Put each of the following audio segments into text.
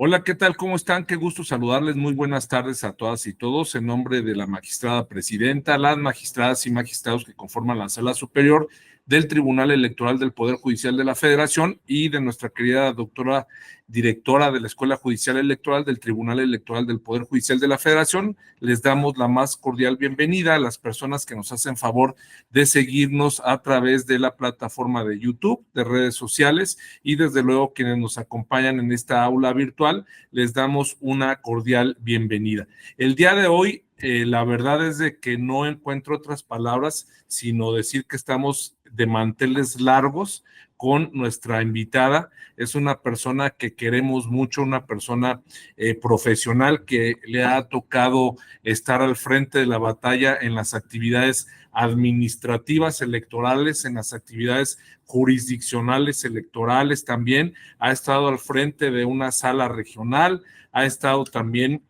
Hola, ¿qué tal? ¿Cómo están? Qué gusto saludarles. Muy buenas tardes a todas y todos. En nombre de la magistrada presidenta, las magistradas y magistrados que conforman la Sala Superior del Tribunal Electoral del Poder Judicial de la Federación y de nuestra querida doctora directora de la Escuela Judicial Electoral del Tribunal Electoral del Poder Judicial de la Federación, les damos la más cordial bienvenida a las personas que nos hacen favor de seguirnos a través de la plataforma de YouTube, de redes sociales y desde luego quienes nos acompañan en esta aula virtual, les damos una cordial bienvenida. El día de hoy, la verdad es de que no encuentro otras palabras, sino decir que estamos de manteles largos con nuestra invitada. Es una persona que queremos mucho, una persona profesional que le ha tocado estar al frente de la batalla en las actividades administrativas electorales, en las actividades jurisdiccionales electorales también, ha estado al frente de una sala regional, ha estado también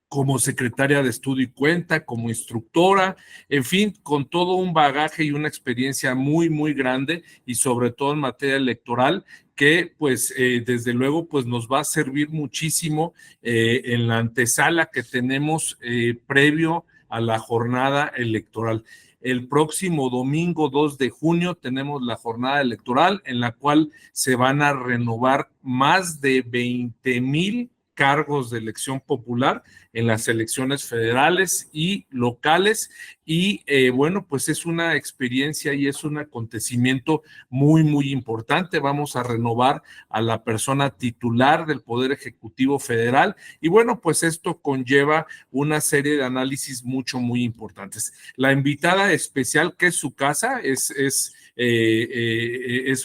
como secretaria de estudio y cuenta, como instructora, en fin, con todo un bagaje y una experiencia muy, muy grande y sobre todo en materia electoral que pues desde luego pues nos va a servir muchísimo en la antesala que tenemos previo a la jornada electoral. El próximo domingo 2 de junio tenemos la jornada electoral en la cual se van a renovar más de 20,000 cargos de elección popular en las elecciones federales y locales y bueno, pues es una experiencia y es un acontecimiento muy, muy importante. Vamos a renovar a la persona titular del Poder Ejecutivo Federal y bueno, pues esto conlleva una serie de análisis muy importantes. La invitada especial, que es su casa, es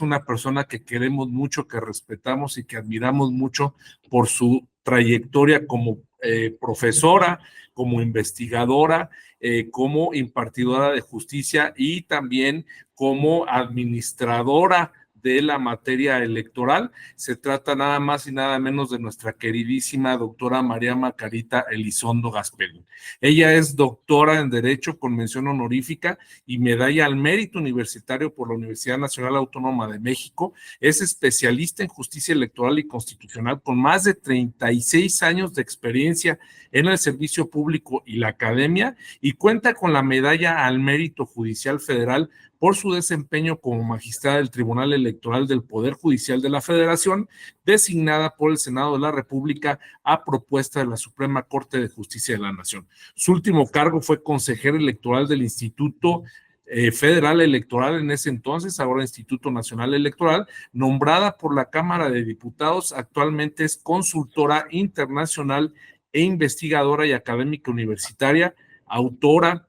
una persona que queremos mucho, que respetamos y que admiramos mucho por su trayectoria como profesora, como investigadora, como impartidora de justicia y también como administradora de la materia electoral. Se trata nada más y nada menos de nuestra queridísima doctora María Margarita Elizondo Gasperín. Ella es doctora en Derecho con mención honorífica y medalla al mérito universitario por la Universidad Nacional Autónoma de México. Es especialista en justicia electoral y constitucional con más de 36 años de experiencia en el servicio público y la academia y cuenta con la medalla al mérito judicial federal por su desempeño como magistrada del Tribunal Electoral del Poder Judicial de la Federación, designada por el Senado de la República a propuesta de la Suprema Corte de Justicia de la Nación. Su último cargo fue consejero electoral del Instituto Federal Electoral en ese entonces, ahora Instituto Nacional Electoral, nombrada por la Cámara de Diputados, actualmente es consultora internacional e investigadora y académica universitaria, autora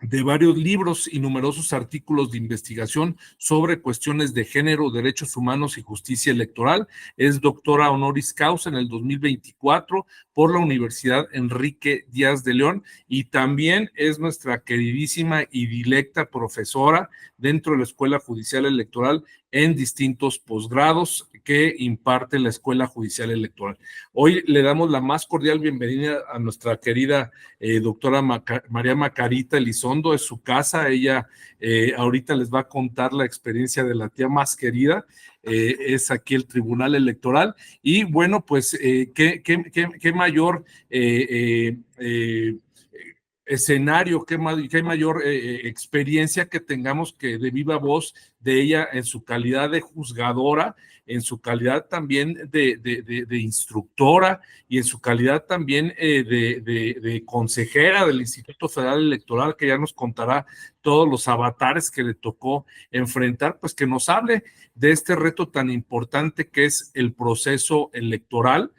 de varios libros y numerosos artículos de investigación sobre cuestiones de género, derechos humanos y justicia electoral. Es doctora honoris causa en el 2024 por la Universidad Enrique Díaz de León y también es nuestra queridísima y dilecta profesora dentro de la Escuela Judicial Electoral en distintos posgrados que imparte la Escuela Judicial Electoral. Hoy le damos la más cordial bienvenida a nuestra querida doctora María Margarita Elizondo. Es su casa. Ella ahorita les va a contar la experiencia de la tía más querida. Es aquí el Tribunal Electoral y bueno, pues qué mayor escenario, qué mayor experiencia que tengamos que de viva voz de ella en su calidad de juzgadora, en su calidad también de instructora y en su calidad también de consejera del Instituto Federal Electoral, que ya nos contará todos los avatares que le tocó enfrentar, pues que nos hable de este reto tan importante que es el proceso electoral,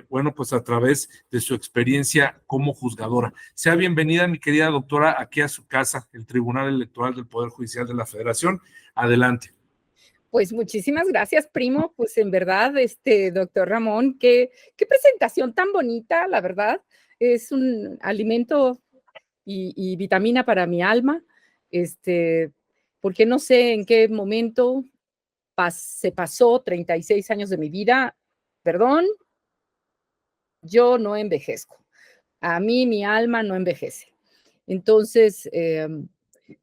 bueno, pues a través de su experiencia como juzgadora. Sea bienvenida, mi querida doctora, aquí a su casa, el Tribunal Electoral del Poder Judicial de la Federación. Adelante. Pues muchísimas gracias, primo. Pues en verdad, doctor Ramón, qué presentación tan bonita, la verdad. Es un alimento y vitamina para mi alma, porque no sé en qué momento se pasó 36 años de mi vida. Perdón, yo no envejezco. A mí mi alma no envejece. Entonces,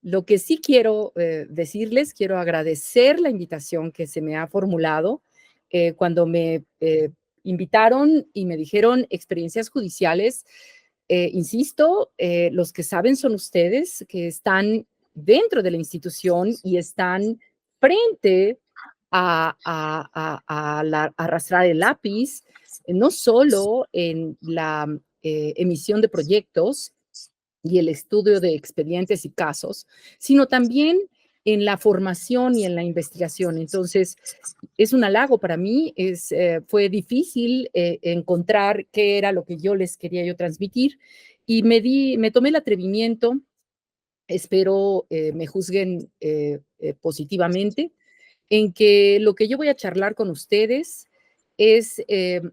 lo que sí quiero decirles, quiero agradecer la invitación que se me ha formulado cuando me invitaron y me dijeron experiencias judiciales. Insisto, los que saben son ustedes, que están dentro de la institución y están frente a arrastrar el lápiz, no solo en la emisión de proyectos y el estudio de expedientes y casos, sino también en la formación y en la investigación. Entonces, es un halago para mí. Fue difícil encontrar qué era lo que yo les quería yo transmitir y me tomé el atrevimiento. Espero me juzguen positivamente, en que lo que yo voy a charlar con ustedes es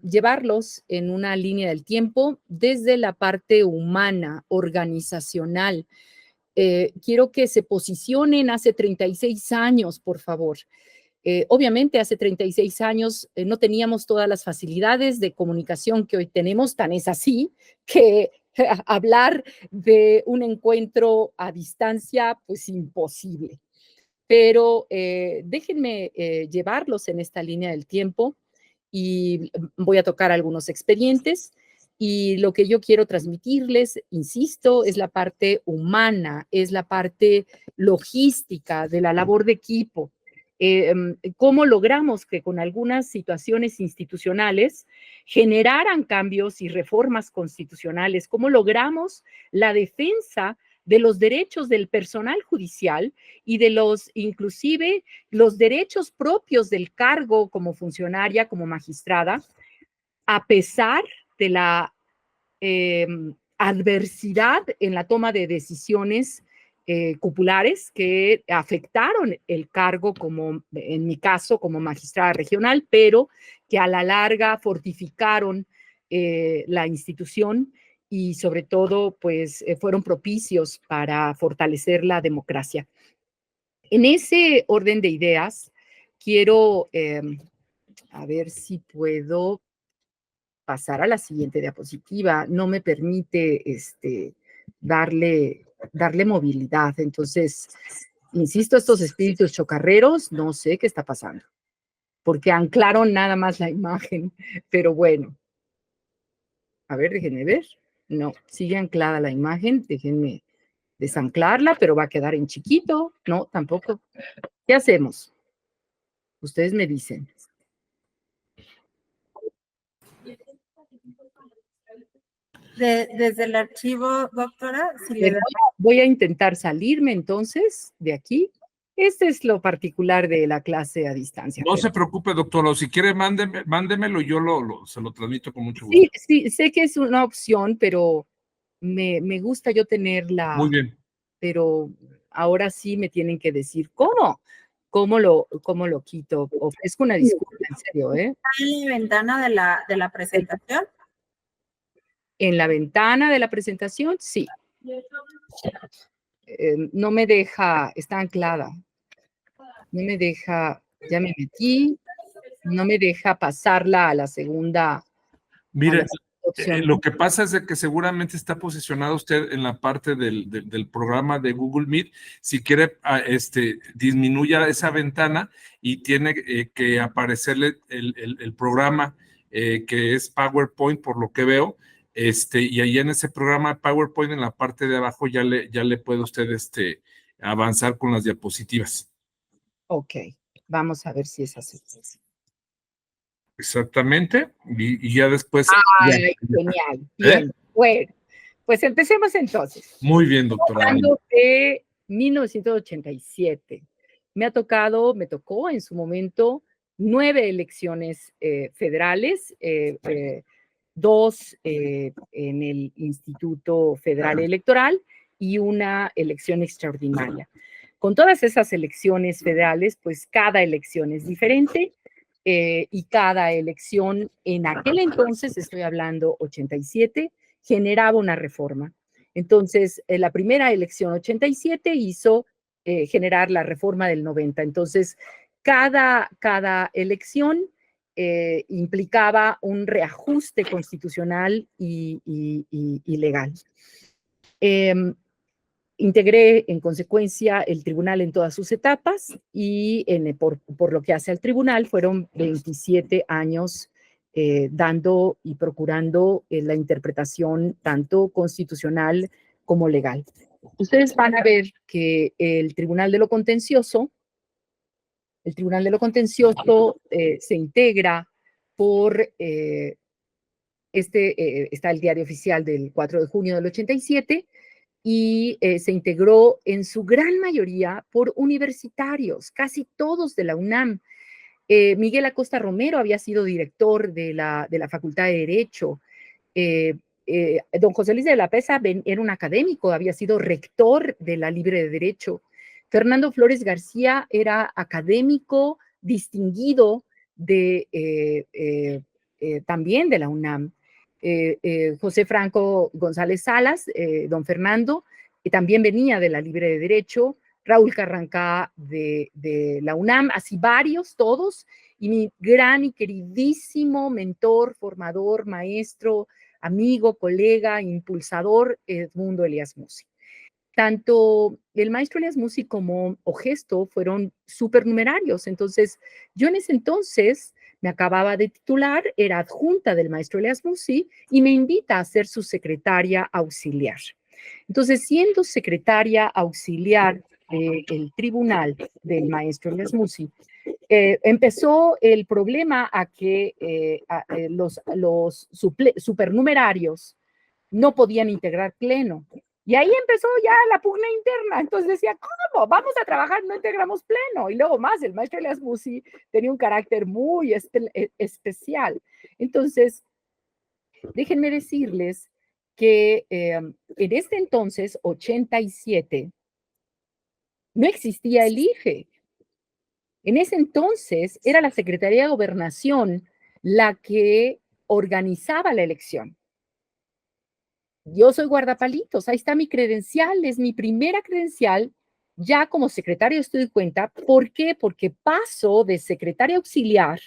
llevarlos en una línea del tiempo desde la parte humana, organizacional. Quiero que se posicionen hace 36 años, por favor. Obviamente, hace 36 años no teníamos todas las facilidades de comunicación que hoy tenemos, tan es así que hablar de un encuentro a distancia, pues imposible. Pero déjenme llevarlos en esta línea del tiempo y voy a tocar algunos expedientes. Y lo que yo quiero transmitirles, insisto, es la parte humana, es la parte logística de la labor de equipo. ¿Cómo logramos que con algunas situaciones institucionales generaran cambios y reformas constitucionales? ¿Cómo logramos la defensa de los derechos del personal judicial y de inclusive los derechos propios del cargo como funcionaria, como magistrada, a pesar de la adversidad en la toma de decisiones cupulares que afectaron el cargo, como en mi caso, como magistrada regional, pero que a la larga fortificaron la institución y sobre todo, pues, fueron propicios para fortalecer la democracia. En ese orden de ideas, quiero, a ver si puedo pasar a la siguiente diapositiva. No me permite darle movilidad. Entonces, insisto, estos espíritus chocarreros, no sé qué está pasando, porque anclaron nada más la imagen, pero bueno. A ver, déjenme ver. No, sigue anclada la imagen, déjenme desanclarla, pero va a quedar en chiquito. No, tampoco. ¿Qué hacemos? Ustedes me dicen. Desde el archivo, doctora, si le da... Voy a intentar salirme entonces de aquí. Este es lo particular de la clase a distancia. No se preocupe, doctora, o si quiere, mándemelo, yo se lo transmito con mucho gusto. Sí, sí, sé que es una opción, pero me gusta yo tenerla. Muy bien. Pero ahora sí me tienen que decir cómo lo quito. Ofrezco una disculpa, en serio, ¿eh? ¿Está en la ventana de la presentación? En la ventana de la presentación, sí. No me deja, está anclada. No me deja, ya me metí, no me deja pasarla a la segunda. Mire, lo que pasa es de que seguramente está posicionado usted en la parte del programa de Google Meet. Si quiere, disminuya esa ventana y tiene que aparecerle el programa que es PowerPoint, por lo que veo. Y ahí en ese programa PowerPoint, en la parte de abajo, ya le puede usted avanzar con las diapositivas. Ok, vamos a ver si es así. Exactamente, y ya después... ¡Ay, genial! Bien, bueno, pues empecemos entonces. Muy bien, doctora. Hablando de 1987, me tocó en su momento 9 elecciones federales, 2 en el Instituto Federal Electoral y una elección extraordinaria. Con todas esas elecciones federales, pues cada elección es diferente. Y cada elección en aquel entonces, estoy hablando 87, generaba una reforma. Entonces, la primera elección 87 hizo generar la reforma del 90. Entonces, cada elección implicaba un reajuste constitucional y legal. Integré, en consecuencia, el tribunal en todas sus etapas y por lo que hace al tribunal fueron 27 años dando y procurando la interpretación tanto constitucional como legal. Ustedes van a ver que el Tribunal de lo Contencioso se integra por está el diario oficial del 4 de junio del 87 y se integró en su gran mayoría por universitarios, casi todos de la UNAM. Miguel Acosta Romero había sido director de la Facultad de Derecho. Don José Luis de la Pesa era un académico, había sido rector de la Libre de Derecho. Fernando Flores García era académico distinguido también de la UNAM. José Franco González Salas, don Fernando, también venía de la Libre de Derecho. Raúl Carrancá de la UNAM, así varios, todos, y mi gran y queridísimo mentor, formador, maestro, amigo, colega, impulsador, Edmundo Elías Musi. Tanto el maestro Elías Musi como Ogesto fueron supernumerarios, entonces yo en ese entonces me acababa de titular, era adjunta del maestro Elías Musi y me invita a ser su secretaria auxiliar. Entonces, siendo secretaria auxiliar del tribunal del maestro Elías Musi, empezó el problema a que los supernumerarios no podían integrar pleno. Y ahí empezó ya la pugna interna. Entonces decía, ¿cómo? Vamos a trabajar, no integramos pleno. Y luego más, el maestro Elías Musi tenía un carácter muy especial. Entonces, déjenme decirles que en este entonces, 87, no existía el IFE. En ese entonces era la Secretaría de Gobernación la que organizaba la elección. Yo soy guardapalitos, ahí está mi credencial, es mi primera credencial ya como secretaria de Estudio y Cuenta. ¿Por qué? Porque paso de secretaria auxiliar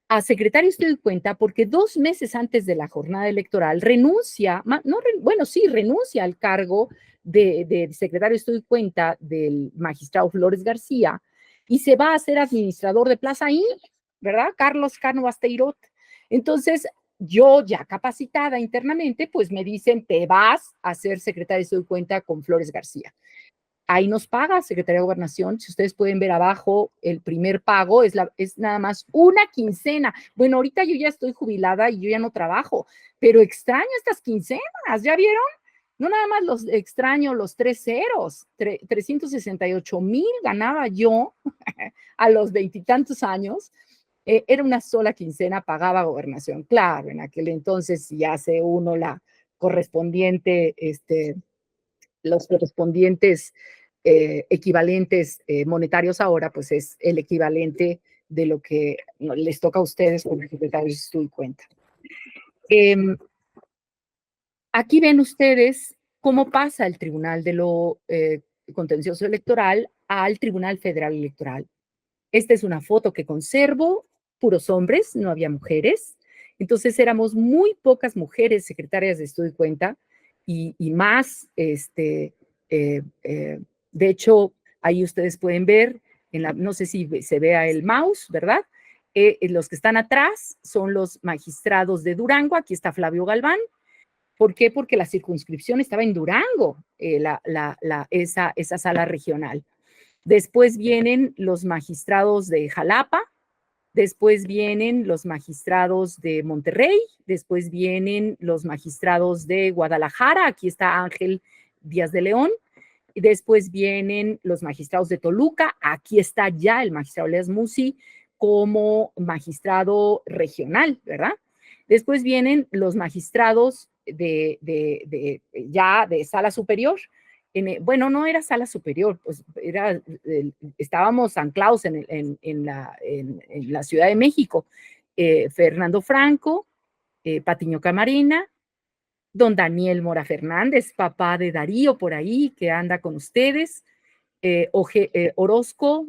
a secretaria de Estudio y Cuenta porque 2 meses antes de la jornada electoral renuncia al cargo de secretario de Estudio y Cuenta del magistrado Flores García y se va a ser administrador de Plaza I, ¿verdad? Carlos Cano Basteirot. Entonces, yo ya capacitada internamente, pues me dicen, te vas a ser secretaria de Estudio y Cuenta con Flores García. Ahí nos paga Secretaría de Gobernación. Si ustedes pueden ver abajo, el primer pago es nada más una quincena. Bueno, ahorita yo ya estoy jubilada y yo ya no trabajo, pero extraño estas quincenas, ¿ya vieron? No nada más los extraño los 3 ceros, 368,000 ganaba yo a los 20 y tantos años. Era una sola quincena, pagaba Gobernación. Claro, en aquel entonces si hace uno la correspondiente, los correspondientes equivalentes monetarios ahora, pues es el equivalente de lo que les toca a ustedes como secretarios de Estudio y Cuenta. Aquí ven ustedes cómo pasa el Tribunal de lo Contencioso Electoral al Tribunal Federal Electoral. Esta es una foto que conservo, puros hombres, no había mujeres. Entonces éramos muy pocas mujeres secretarias de Estudio y Cuenta y más, de hecho, ahí ustedes pueden ver, no sé si se vea el mouse, ¿verdad? Los que están atrás son los magistrados de Durango, aquí está Flavio Galván. ¿Por qué? Porque la circunscripción estaba en Durango, esa sala regional. Después vienen los magistrados de Jalapa, después vienen los magistrados de Monterrey, después vienen los magistrados de Guadalajara, aquí está Ángel Díaz de León, y después vienen los magistrados de Toluca, aquí está ya el magistrado Elías Musi como magistrado regional, ¿verdad? Después vienen los magistrados ya de sala superior. Bueno, no era sala superior, pues estábamos anclados en la Ciudad de México. Fernando Franco, Patiño Camarena, don Daniel Mora Fernández, papá de Darío por ahí, que anda con ustedes, Orozco,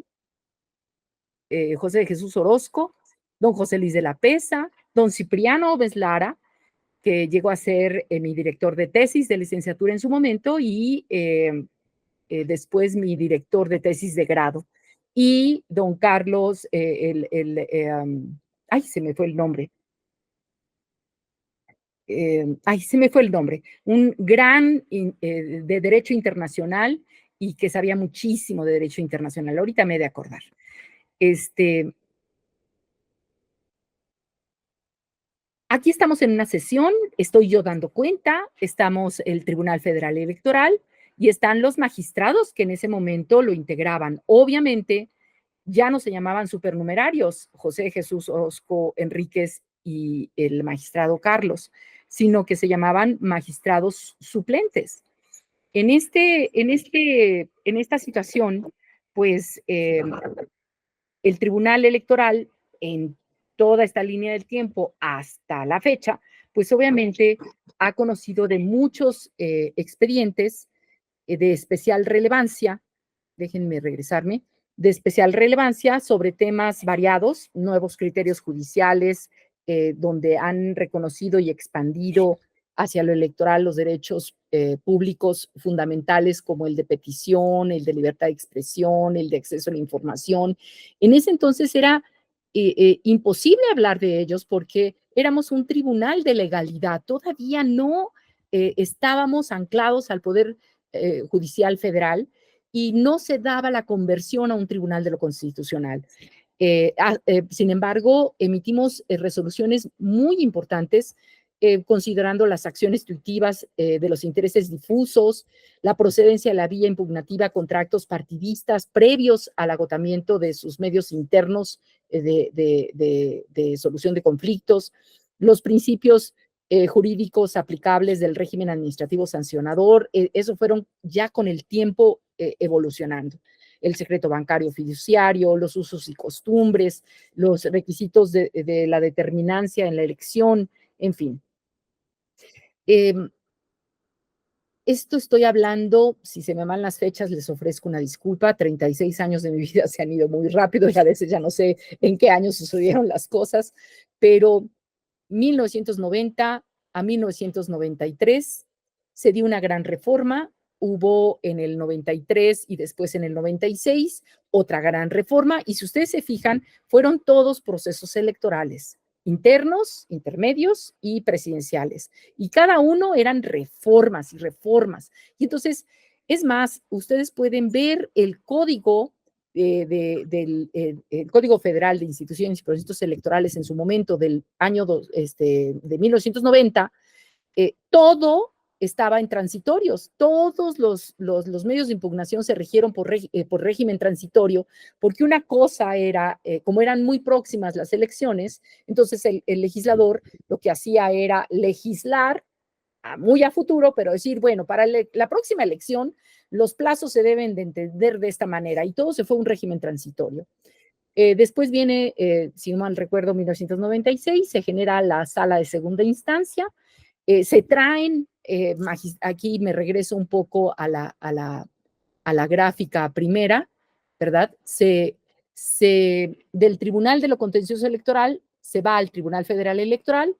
José de Jesús Orozco, don José Luis de la Pesa, don Cipriano Oves Lara, que llegó a ser mi director de tesis de licenciatura en su momento y después mi director de tesis de grado. Y don Carlos, ay, se me fue el nombre, ay, se me fue el nombre, un gran de derecho internacional y que sabía muchísimo de derecho internacional. Ahorita me he de acordar. Aquí estamos en una sesión, estoy yo dando cuenta, estamos el Tribunal Federal Electoral y están los magistrados que en ese momento lo integraban. Obviamente, ya no se llamaban supernumerarios, José Jesús Orozco Enríquez y el magistrado Carlos, sino que se llamaban magistrados suplentes. En esta situación, pues el Tribunal Electoral, en toda esta línea del tiempo hasta la fecha, pues obviamente ha conocido de muchos expedientes de especial relevancia, déjenme regresarme, de especial relevancia sobre temas variados, nuevos criterios judiciales, donde han reconocido y expandido hacia lo electoral los derechos públicos fundamentales como el de petición, el de libertad de expresión, el de acceso a la información. En ese entonces era imposible hablar de ellos porque éramos un tribunal de legalidad, todavía no estábamos anclados al poder judicial federal y no se daba la conversión a un tribunal de lo constitucional. Sin embargo, emitimos resoluciones muy importantes considerando las acciones tuitivas de los intereses difusos, la procedencia de la vía impugnativa contra actos partidistas previos al agotamiento de sus medios internos de solución de conflictos, los principios jurídicos aplicables del régimen administrativo sancionador, eso fueron ya con el tiempo evolucionando. El secreto bancario fiduciario, los usos y costumbres, los requisitos de la determinancia en la elección, en fin. Esto estoy hablando, si se me van las fechas, les ofrezco una disculpa, 36 años de mi vida se han ido muy rápido y a veces ya no sé en qué año sucedieron las cosas, pero 1990 a 1993 se dio una gran reforma, hubo en el 93 y después en el 96 otra gran reforma y si ustedes se fijan, fueron todos procesos electorales, internos, intermedios y presidenciales. Y cada uno eran reformas y reformas. Y entonces, es más, ustedes pueden ver el código el Código Federal de Instituciones y Procesos Electorales en su momento del año de 1990, todo estaba en transitorios. Todos los medios de impugnación se rigieron por régimen transitorio, porque una cosa era, como eran muy próximas las elecciones, entonces el legislador lo que hacía era legislar muy a futuro, pero decir, bueno, para la próxima elección los plazos se deben de entender de esta manera y todo se fue a un régimen transitorio. Después viene, si no mal recuerdo, 1996, se genera la sala de segunda instancia, se traen, aquí me regreso un poco a la gráfica primera, ¿verdad? Del Tribunal de lo Contencioso Electoral se va al Tribunal Federal Electoral,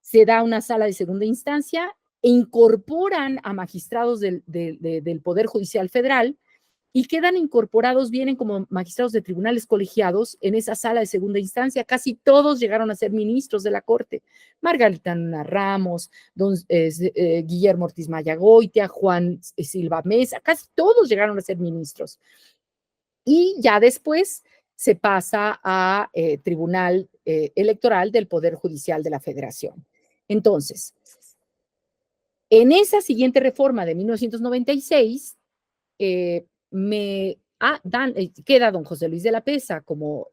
se da una sala de segunda instancia e incorporan a magistrados del Poder Judicial Federal y quedan incorporados, vienen como magistrados de tribunales colegiados en esa sala de segunda instancia. Casi todos llegaron a ser ministros de la Corte. Margarita Ramos, Guillermo Ortiz Mayagoitia, Juan Silva Mesa, casi todos llegaron a ser ministros. Y ya después se pasa a Tribunal Electoral del Poder Judicial de la Federación. Entonces, en esa siguiente reforma de 1996, queda don José Luis de la Pesa como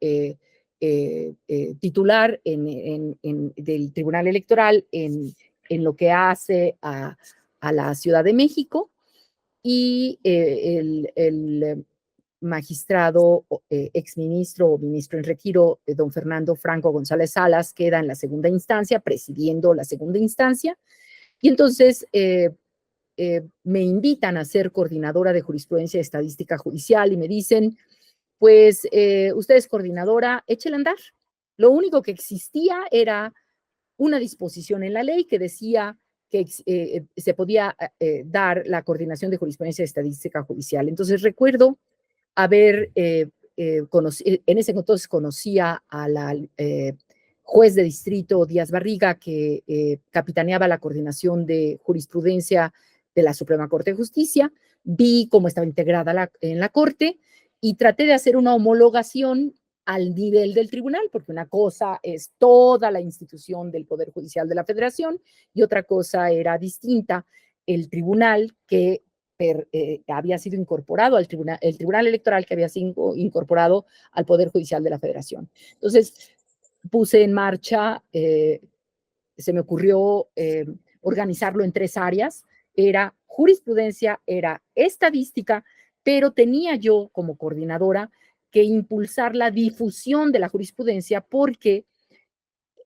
titular del Tribunal Electoral en lo que hace a la Ciudad de México y el magistrado, exministro o ministro en retiro, don Fernando Franco González Salas, queda en la segunda instancia, presidiendo la segunda instancia, y entonces me invitan a ser coordinadora de jurisprudencia y estadística judicial y me dicen, pues usted es coordinadora, échele a andar. Lo único que existía era una disposición en la ley que decía que se podía dar la coordinación de jurisprudencia y estadística judicial. Entonces recuerdo haber en ese entonces conocía a la juez de distrito Díaz Barriga, que capitaneaba la coordinación de jurisprudencia de la Suprema Corte de Justicia. Vi cómo estaba integrada en la Corte y traté de hacer una homologación al nivel del tribunal, porque una cosa es toda la institución del Poder Judicial de la Federación y otra cosa era distinta, el tribunal que había sido incorporado al tribunal, el tribunal electoral que había sido incorporado al Poder Judicial de la Federación. Entonces, puse en marcha, se me ocurrió organizarlo en 3 áreas, era jurisprudencia, era estadística, pero tenía yo como coordinadora que impulsar la difusión de la jurisprudencia porque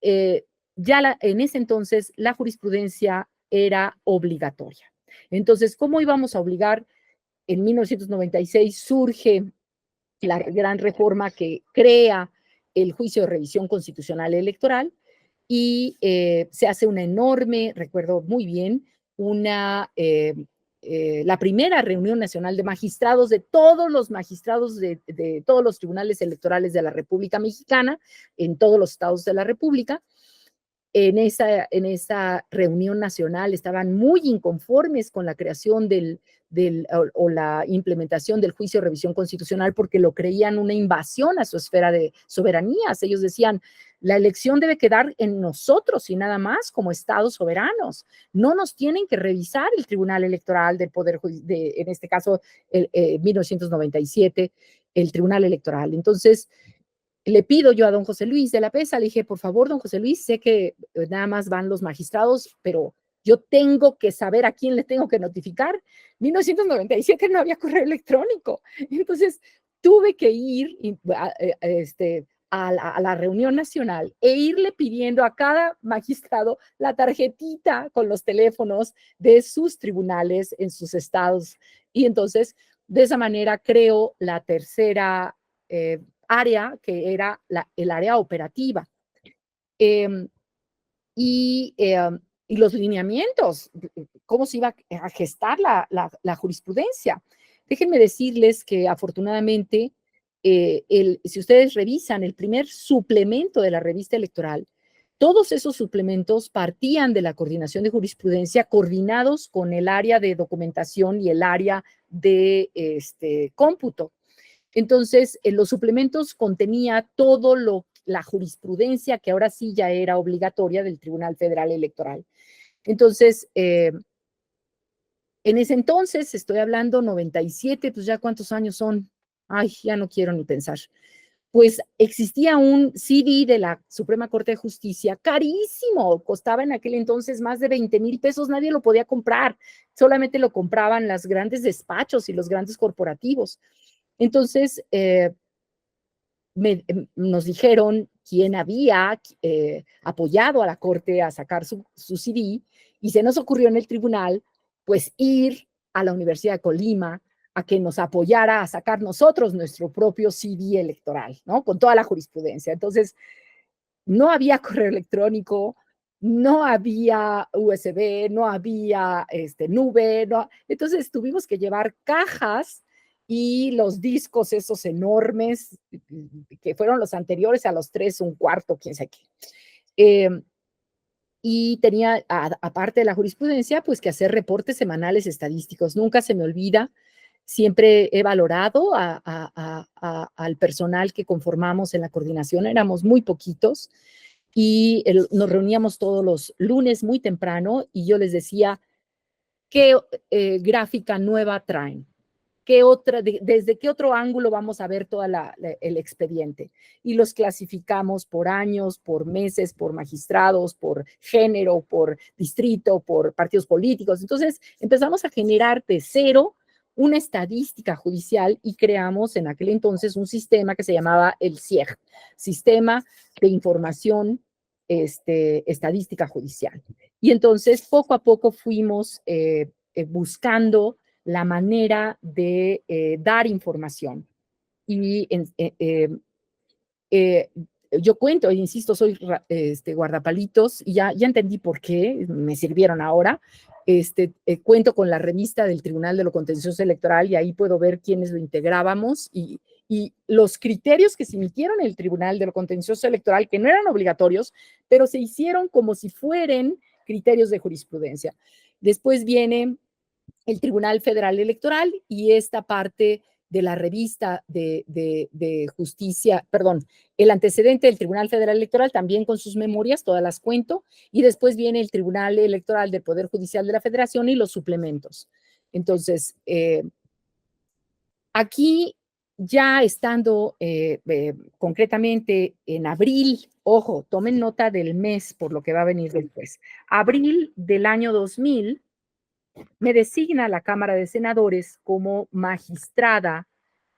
en ese entonces la jurisprudencia era obligatoria. Entonces, ¿cómo íbamos a obligar? En 1996 surge la gran reforma que crea el juicio de revisión constitucional electoral y se hace una enorme, recuerdo muy bien, la primera reunión nacional de magistrados, de todos los magistrados de todos los tribunales electorales de la República Mexicana, en todos los estados de la República. En esa reunión nacional estaban muy inconformes con la creación o la implementación del juicio de revisión constitucional porque lo creían una invasión a su esfera de soberanías. Ellos decían, la elección debe quedar en nosotros y nada más como estados soberanos. No nos tienen que revisar el Tribunal Electoral del Poder Judicial, en este caso, 1997, el Tribunal Electoral. Entonces, le pido yo a don José Luis de la Pesa, le dije, por favor, don José Luis, sé que nada más van los magistrados, pero yo tengo que saber a quién le tengo que notificar. 1997 no había correo electrónico. Entonces, tuve que ir a la reunión nacional e irle pidiendo a cada magistrado la tarjetita con los teléfonos de sus tribunales en sus estados. Y entonces, de esa manera, creo la tercera área, que era el área operativa. Y los lineamientos, cómo se iba a gestar la jurisprudencia. Déjenme decirles que afortunadamente, si ustedes revisan el primer suplemento de la revista electoral, todos esos suplementos partían de la coordinación de jurisprudencia coordinados con el área de documentación y el área de cómputo. Entonces, los suplementos contenía la jurisprudencia que ahora sí ya era obligatoria del Tribunal Federal Electoral. Entonces, en ese entonces, estoy hablando 97, pues ya cuántos años son, ay, ya no quiero ni pensar. Pues existía un CD de la Suprema Corte de Justicia, carísimo, costaba en aquel entonces más de 20,000 pesos, nadie lo podía comprar, solamente lo compraban los grandes despachos y los grandes corporativos. Entonces, nos dijeron quién había apoyado a la Corte a sacar su CD y se nos ocurrió en el tribunal, pues ir a la Universidad de Colima a que nos apoyara a sacar nosotros nuestro propio CD electoral, ¿no? Con toda la jurisprudencia. Entonces, no había correo electrónico, no había USB, no había nube, no. Entonces tuvimos que llevar cajas y los discos esos enormes, que fueron los anteriores a los 3, un cuarto, quién sabe qué. Y tenía, aparte de la jurisprudencia, pues que hacer reportes semanales estadísticos. Nunca se me olvida, siempre he valorado al personal que conformamos en la coordinación, éramos muy poquitos, y nos reuníamos todos los lunes muy temprano y yo les decía, ¿qué gráfica nueva traen? ¿Desde qué otro ángulo vamos a ver todo el expediente? Y los clasificamos por años, por meses, por magistrados, por género, por distrito, por partidos políticos. Entonces empezamos a generar de cero una estadística judicial y creamos en aquel entonces un sistema que se llamaba el SIEG, Sistema de Información Estadística Judicial. Y entonces poco a poco fuimos buscando la manera de dar información. Y yo cuento, insisto, soy guardapalitos y ya entendí por qué, me sirvieron ahora. Cuento con la revista del Tribunal de lo Contencioso Electoral y ahí puedo ver quiénes lo integrábamos y y los criterios que se emitieron en el Tribunal de lo Contencioso Electoral, que no eran obligatorios, pero se hicieron como si fueran criterios de jurisprudencia. Después viene el Tribunal Federal Electoral y esta parte de la revista de justicia, perdón, el antecedente del Tribunal Federal Electoral, también con sus memorias, todas las cuento, y después viene el Tribunal Electoral del Poder Judicial de la Federación y los suplementos. Entonces, aquí ya estando concretamente en abril, ojo, tomen nota del mes por lo que va a venir después, abril del año 2000, me designa la Cámara de Senadores como magistrada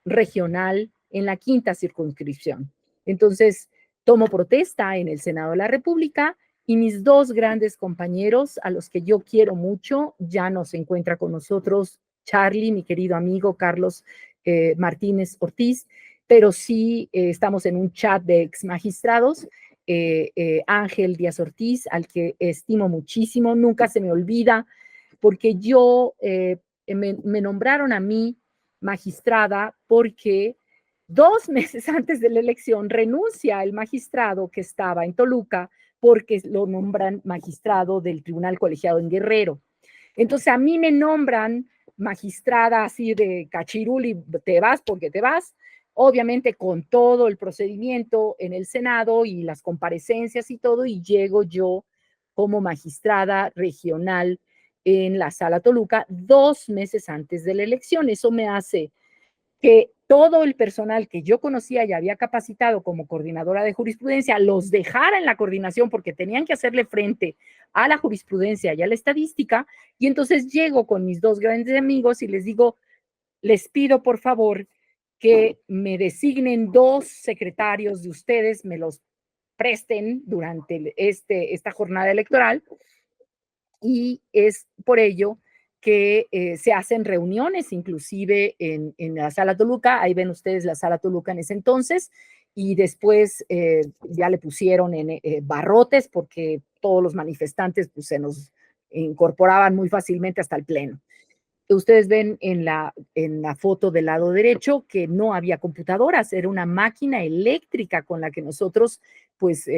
regional en la 5ª circunscripción. Entonces, tomo protesta en el Senado de la República y mis 2 grandes compañeros, a los que yo quiero mucho, ya no se encuentra con nosotros Charlie, mi querido amigo Carlos Martínez Ortiz, pero sí estamos en un chat de ex magistrados, Ángel Díaz Ortiz, al que estimo muchísimo, nunca se me olvida, porque yo me nombraron a mí magistrada porque 2 meses antes de la elección renuncia el magistrado que estaba en Toluca porque lo nombran magistrado del Tribunal Colegiado en Guerrero. Entonces a mí me nombran magistrada así de cachirul y te vas porque te vas, obviamente con todo el procedimiento en el Senado y las comparecencias y todo, y llego yo como magistrada regional en la Sala Toluca 2 meses antes de la elección. Eso me hace que todo el personal que yo conocía y había capacitado como coordinadora de jurisprudencia los dejara en la coordinación porque tenían que hacerle frente a la jurisprudencia y a la estadística, y entonces llego con mis 2 grandes amigos y les digo, les pido por favor que me designen 2 secretarios de ustedes, me los presten durante esta jornada electoral, y es por ello que se hacen reuniones, inclusive en la Sala Toluca. Ahí ven ustedes la Sala Toluca en ese entonces, y después ya le pusieron barrotes porque todos los manifestantes pues, se nos incorporaban muy fácilmente hasta el pleno. Ustedes ven en la foto del lado derecho que no había computadoras, era una máquina eléctrica con la que nosotros pues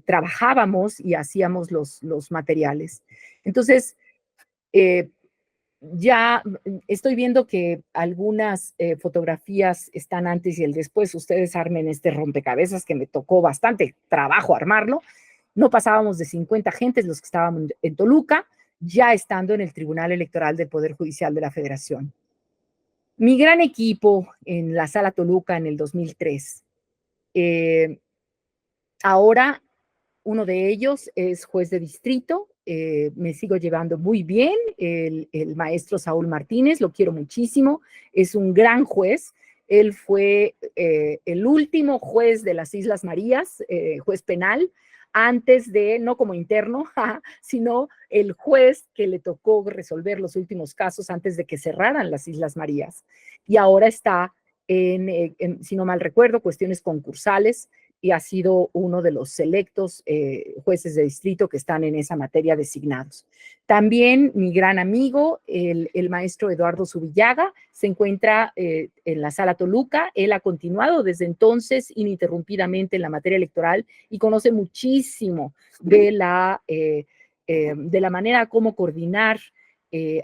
trabajábamos y hacíamos los materiales. Entonces, ya estoy viendo que algunas fotografías están antes y el después. Ustedes armen este rompecabezas que me tocó bastante trabajo armarlo. No pasábamos de 50 gentes los que estábamos en Toluca, ya estando en el Tribunal Electoral del Poder Judicial de la Federación. Mi gran equipo en la Sala Toluca en el 2003. Ahora, uno de ellos es juez de distrito, me sigo llevando muy bien, el maestro Saúl Martínez, lo quiero muchísimo, es un gran juez. Él fue el último juez de las Islas Marías, juez penal, antes de, no como interno, sino el juez que le tocó resolver los últimos casos antes de que cerraran las Islas Marías. Y ahora está si no mal recuerdo, cuestiones concursales, y ha sido uno de los selectos jueces de distrito que están en esa materia designados. También mi gran amigo, el maestro Eduardo Zubillaga, se encuentra en la Sala Toluca. Él ha continuado desde entonces ininterrumpidamente en la materia electoral y conoce muchísimo de la manera como coordinar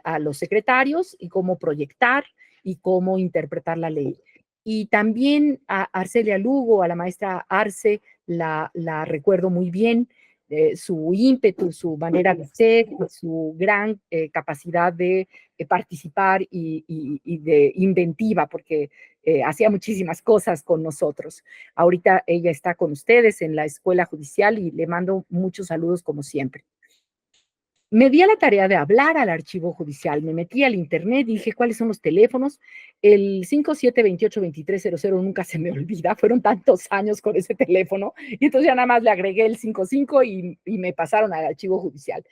a los secretarios y cómo proyectar y cómo interpretar la ley. Y también a Arcelia Lugo, a la maestra Arce, la recuerdo muy bien, su ímpetu, su manera de ser, su gran capacidad de participar y de inventiva, porque hacía muchísimas cosas con nosotros. Ahorita ella está con ustedes en la Escuela Judicial y le mando muchos saludos como siempre. Me di a la tarea de hablar al archivo judicial, me metí al internet, dije cuáles son los teléfonos, el 57282300 nunca se me olvida, fueron tantos años con ese teléfono, y entonces ya nada más le agregué el 55 y me pasaron al archivo judicial.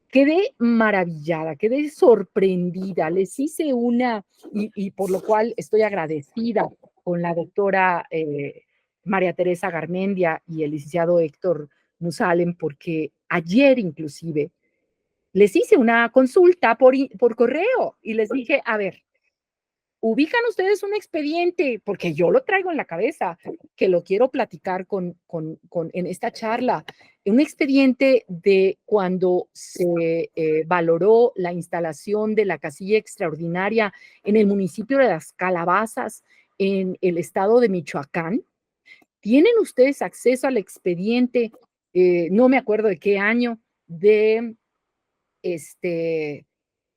Quedé maravillada, quedé sorprendida, les hice y por lo cual estoy agradecida con la doctora María Teresa Garmendia y el licenciado Héctor Musalen, porque ayer inclusive les hice una consulta por correo y les dije, a ver, ubican ustedes un expediente, porque yo lo traigo en la cabeza, que lo quiero platicar en esta charla, un expediente de cuando se valoró la instalación de la casilla extraordinaria en el municipio de Las Calabazas, en el estado de Michoacán. ¿Tienen ustedes acceso al expediente? No me acuerdo de qué año,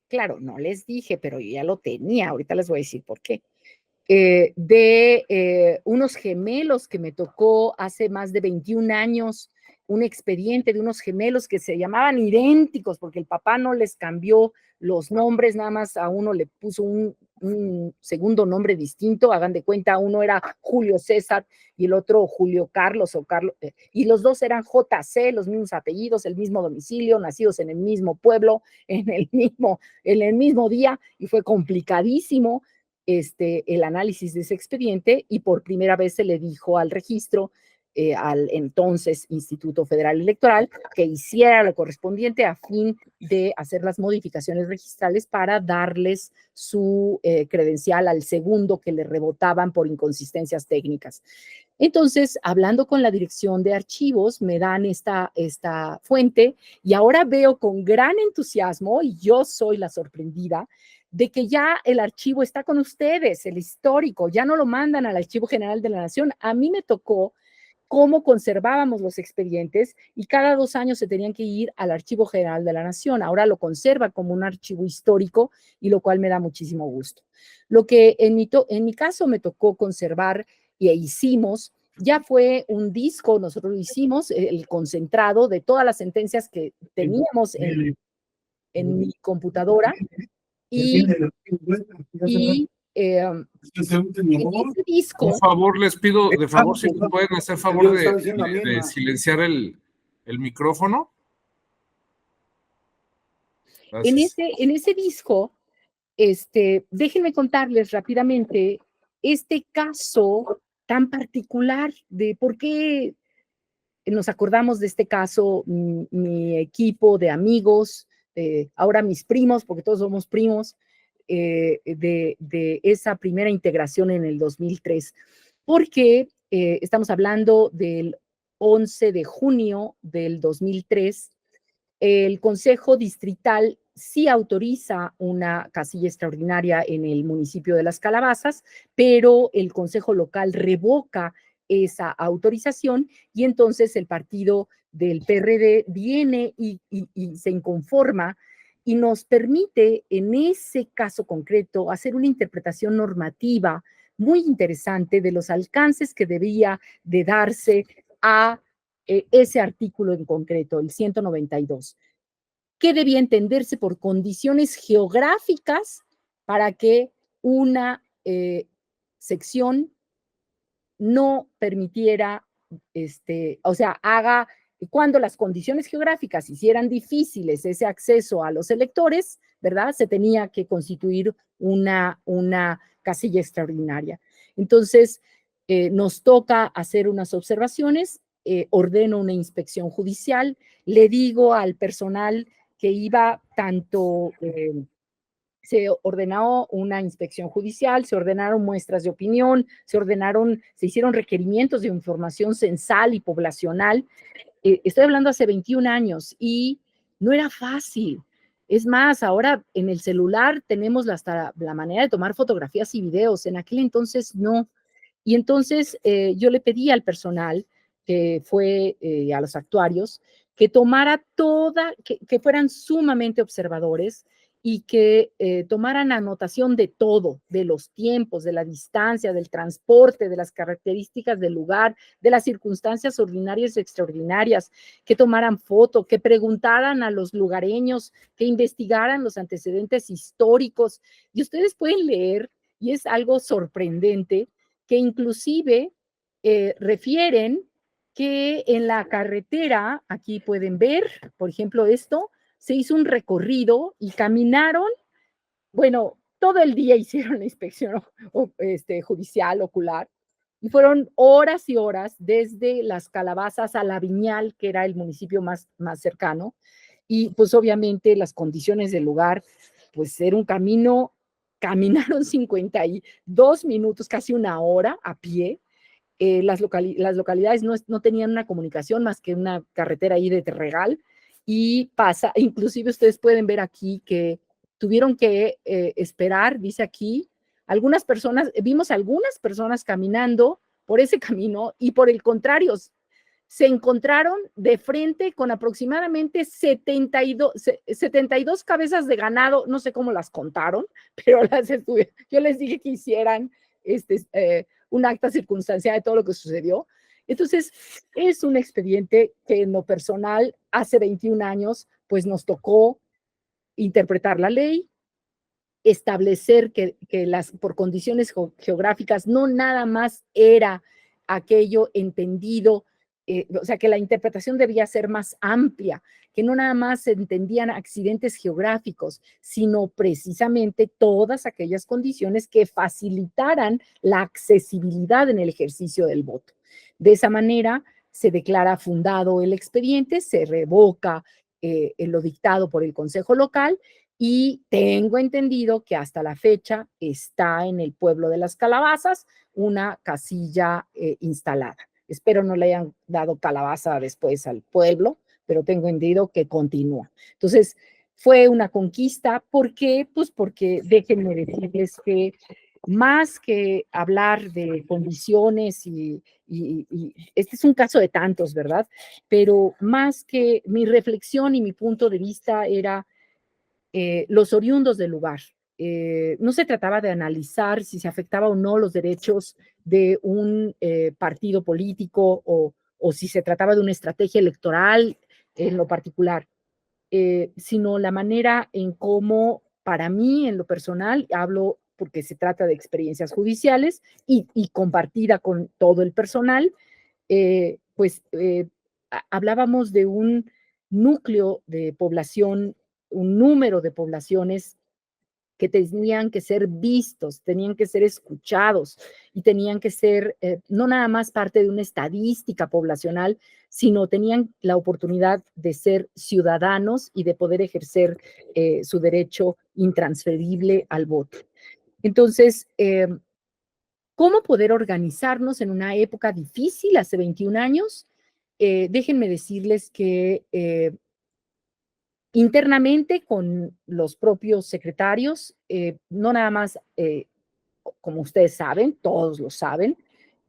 claro, no les dije, pero yo ya lo tenía, ahorita les voy a decir por qué. Unos gemelos que me tocó hace más de 21 años, un expediente de unos gemelos que se llamaban idénticos porque el papá no les cambió los nombres, nada más a uno le puso un segundo nombre distinto, hagan de cuenta, uno era Julio César y el otro Julio Carlos y los dos eran JC, los mismos apellidos, el mismo domicilio, nacidos en el mismo pueblo, en el mismo día, y fue complicadísimo el análisis de ese expediente, y por primera vez se le dijo al registro, al entonces Instituto Federal Electoral, que hiciera lo correspondiente a fin de hacer las modificaciones registrales para darles su credencial al segundo que le rebotaban por inconsistencias técnicas. Entonces, hablando con la dirección de archivos, me dan esta fuente, y ahora veo con gran entusiasmo, y yo soy la sorprendida, de que ya el archivo está con ustedes, el histórico, ya no lo mandan al Archivo General de la Nación. A mí me tocó cómo conservábamos los expedientes, y cada 2 años se tenían que ir al Archivo General de la Nación. Ahora lo conserva como un archivo histórico, y lo cual me da muchísimo gusto. Lo que en mi caso me tocó conservar e hicimos, ya fue un disco, nosotros lo hicimos, el concentrado de todas las sentencias que teníamos en mi computadora, y en ese disco... Por favor, les pido, de favor, si me pueden hacer favor de silenciar el micrófono. Gracias. En ese disco, déjenme contarles rápidamente este caso tan particular de por qué nos acordamos de este caso, mi equipo de amigos, ahora mis primos, porque todos somos primos, de esa primera integración en el 2003, porque estamos hablando del 11 de junio del 2003, el Consejo Distrital sí autoriza una casilla extraordinaria en el municipio de Las Calabazas, pero el Consejo Local revoca esa autorización, y entonces el partido del PRD viene y se inconforma y nos permite en ese caso concreto hacer una interpretación normativa muy interesante de los alcances que debía de darse a ese artículo en concreto, el 192. ¿Qué debía entenderse por condiciones geográficas para que una sección no permitiera, o sea, cuando las condiciones geográficas hicieran difíciles ese acceso a los electores, ¿verdad? Se tenía que constituir una casilla extraordinaria. Entonces, nos toca hacer unas observaciones, ordeno una inspección judicial, le digo al personal que iba tanto... se ordenó una inspección judicial, se ordenaron muestras de opinión, se hicieron requerimientos de información censal y poblacional. Estoy hablando hace 21 años y no era fácil. Es más, ahora en el celular tenemos hasta la manera de tomar fotografías y videos. En aquel entonces no. Y entonces yo le pedí al personal, que fue a los actuarios, que tomara que fueran sumamente observadores, y que tomaran anotación de todo, de los tiempos, de la distancia, del transporte, de las características del lugar, de las circunstancias ordinarias y extraordinarias, que tomaran foto, que preguntaran a los lugareños, que investigaran los antecedentes históricos. Y ustedes pueden leer, y es algo sorprendente, que inclusive refieren que en la carretera, aquí pueden ver, por ejemplo, esto, se hizo un recorrido y caminaron, bueno, todo el día hicieron la inspección judicial ocular, y fueron horas y horas desde Las Calabazas a La Viñal, que era el municipio más cercano, y pues obviamente las condiciones del lugar, pues era un camino caminaron 52 minutos, casi una hora a pie. Las localidades no tenían una comunicación más que una carretera ahí de Terregal, y inclusive ustedes pueden ver aquí que tuvieron que esperar, dice aquí, vimos algunas personas caminando por ese camino, y por el contrario, se encontraron de frente con aproximadamente 72 cabezas de ganado, no sé cómo las contaron, pero yo les dije que hicieran un acta circunstancial de todo lo que sucedió. Entonces, es un expediente que en lo personal, hace 21 años, pues nos tocó interpretar la ley, establecer que por condiciones geográficas no nada más era aquello entendido, o sea, que la interpretación debía ser más amplia, que no nada más se entendían accidentes geográficos, sino precisamente todas aquellas condiciones que facilitaran la accesibilidad en el ejercicio del voto. De esa manera se declara fundado el expediente, se revoca lo dictado por el Consejo Local, y tengo entendido que hasta la fecha está en el pueblo de Las Calabazas una casilla instalada. Espero no le hayan dado calabaza después al pueblo, pero tengo entendido que continúa. Entonces, fue una conquista. ¿Por qué? Pues porque déjenme decirles que más que hablar de condiciones y este es un caso de tantos, ¿verdad? Pero más que mi reflexión y mi punto de vista era los oriundos del lugar. No se trataba de analizar si se afectaba o no los derechos de un partido político o si se trataba de una estrategia electoral en lo particular, sino la manera en cómo, para mí, en lo personal, hablo porque se trata de experiencias judiciales y compartida con todo el personal, hablábamos de un núcleo de población, un número de poblaciones que tenían que ser vistos, tenían que ser escuchados y tenían que ser no nada más parte de una estadística poblacional, sino tenían la oportunidad de ser ciudadanos y de poder ejercer su derecho intransferible al voto. Entonces, ¿cómo poder organizarnos en una época difícil hace 21 años? Déjenme decirles que internamente con los propios secretarios, no nada más, como ustedes saben, todos lo saben,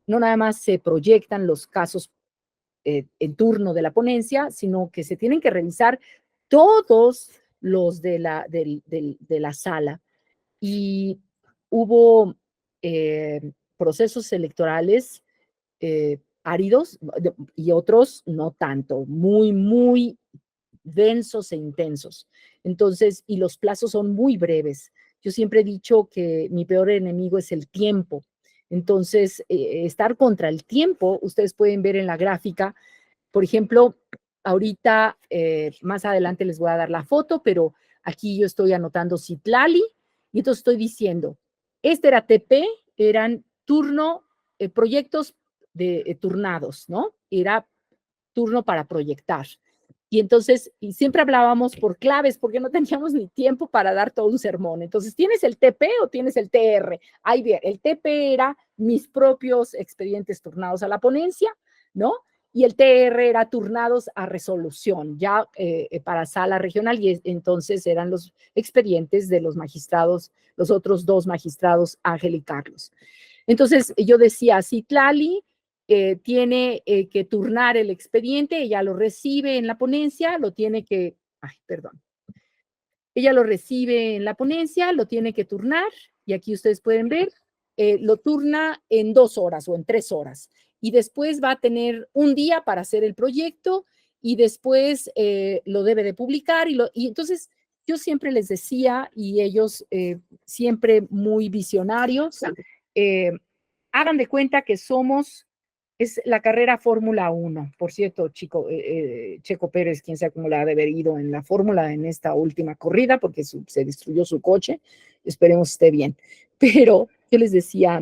no nada más se proyectan los casos en turno de la ponencia, sino que se tienen que revisar todos los de la sala. Y hubo procesos electorales áridos y otros no tanto, muy densos e intensos. Entonces, y los plazos son muy breves. Yo siempre he dicho que mi peor enemigo es el tiempo. Entonces, estar contra el tiempo, ustedes pueden ver en la gráfica, por ejemplo, ahorita, más adelante les voy a dar la foto, pero aquí yo estoy anotando Citlali, y entonces estoy diciendo, este era TP, eran proyectos turnados, ¿no? Era turno para proyectar. Y entonces, y siempre hablábamos por claves, porque no teníamos ni tiempo para dar todo un sermón. Entonces, ¿tienes el TP o tienes el TR? Ahí bien, el TP era mis propios expedientes turnados a la ponencia, ¿no? Y el TR era turnados a resolución, ya para sala regional, y entonces eran los expedientes de los magistrados, los otros dos magistrados, Ángel y Carlos. Entonces, yo decía, Citlali tiene que turnar el expediente, ella lo recibe en la ponencia, ella lo recibe en la ponencia, lo tiene que turnar, y aquí ustedes pueden ver, lo turna en 2 horas o en 3 horas, y después va a tener un día para hacer el proyecto, y después lo debe de publicar, y entonces yo siempre les decía, y ellos siempre muy visionarios, hagan de cuenta que es la carrera Fórmula 1. Por cierto, Checo Pérez, quién sabe cómo le ha de haber ido en la Fórmula en esta última corrida, porque se destruyó su coche. Esperemos esté bien. Pero yo les decía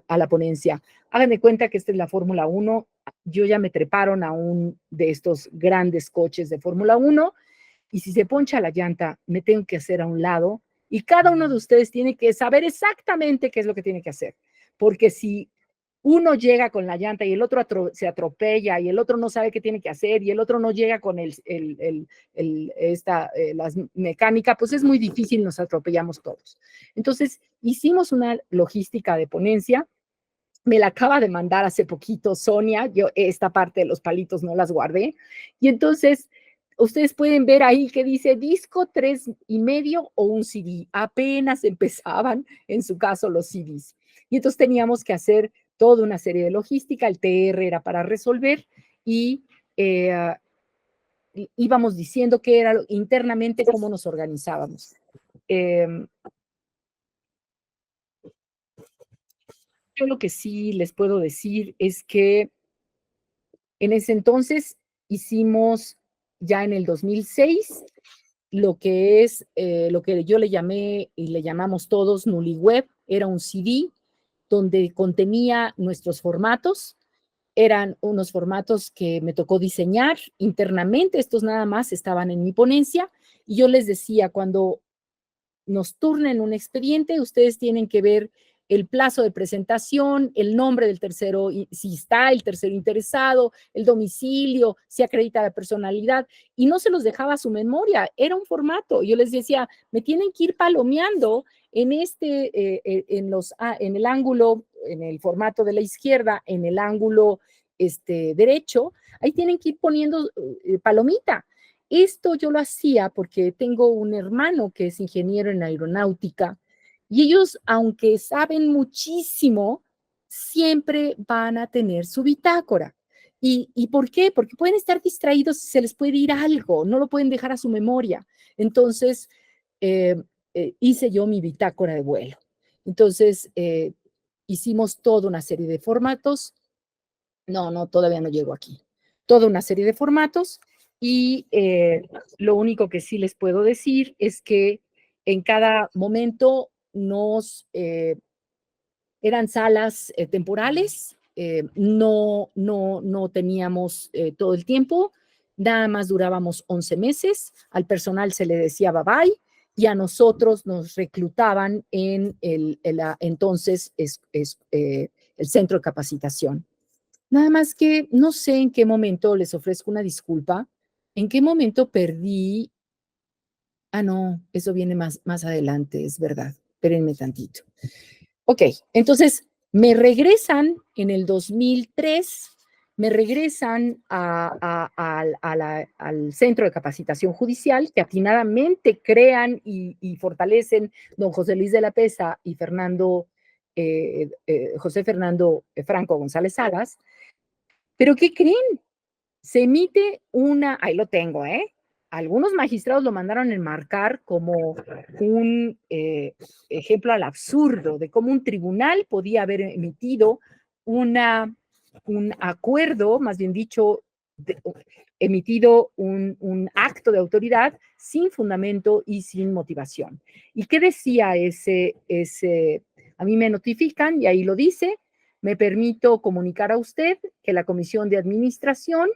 a la ponencia, hagan de cuenta que esta es la Fórmula 1. Yo ya me treparon a un de estos grandes coches de Fórmula 1, y si se poncha la llanta, me tengo que hacer a un lado Y cada uno de ustedes tiene que saber exactamente qué es lo que tiene que hacer. Porque si uno llega con la llanta y el otro se atropella y el otro no sabe qué tiene que hacer y el otro no llega con la mecánica, pues es muy difícil, nos atropellamos todos. Entonces, hicimos una logística de ponencia. Me la acaba de mandar hace poquito Sonia, yo esta parte de los palitos no las guardé, y entonces ustedes pueden ver ahí que dice disco 3.5 o un CD, apenas empezaban en su caso los CDs, y entonces teníamos que hacer toda una serie de logística, el TR era para resolver, y íbamos diciendo que era internamente cómo nos organizábamos. Yo lo que sí les puedo decir es que en ese entonces hicimos ya en el 2006 lo que es lo que yo le llamé y le llamamos todos NuliWeb, era un CD donde contenía nuestros formatos, eran unos formatos que me tocó diseñar internamente, estos nada más estaban en mi ponencia, y yo les decía, cuando nos turnen un expediente, ustedes tienen que ver el plazo de presentación, el nombre del tercero, si está el tercero interesado, el domicilio, si acredita la personalidad, y no se los dejaba a su memoria, era un formato. Yo les decía, me tienen que ir palomeando en en el ángulo, en el formato de la izquierda, en el ángulo derecho, ahí tienen que ir poniendo palomita. Esto yo lo hacía porque tengo un hermano que es ingeniero en aeronáutica y ellos, aunque saben muchísimo, siempre van a tener su bitácora. ¿Y por qué? Porque pueden estar distraídos y se les puede ir algo, no lo pueden dejar a su memoria. Entonces, hice yo mi bitácora de vuelo. Entonces, hicimos toda una serie de formatos. No, todavía no llego aquí. Toda una serie de formatos y lo único que sí les puedo decir es que en cada momento eran salas temporales, no teníamos todo el tiempo, nada más durábamos 11 meses, al personal se le decía bye bye y a nosotros nos reclutaban en entonces el centro de capacitación. Nada más que no sé en qué momento, les ofrezco una disculpa, en qué momento perdí. Ah, no, eso viene más adelante, es verdad. Espérenme tantito. Ok, entonces me regresan en el 2003, me regresan al Centro de Capacitación Judicial, que atinadamente crean y fortalecen don José Luis de la Pesa y José Fernando Franco González Salas. ¿Pero qué creen? Se emite ahí lo tengo, ¿eh? Algunos magistrados lo mandaron a enmarcar como un ejemplo al absurdo de cómo un tribunal podía haber emitido un acuerdo, más bien dicho, emitido un acto de autoridad sin fundamento y sin motivación. ¿Y qué decía a mí me notifican y ahí lo dice, me permito comunicar a usted que la Comisión de Administración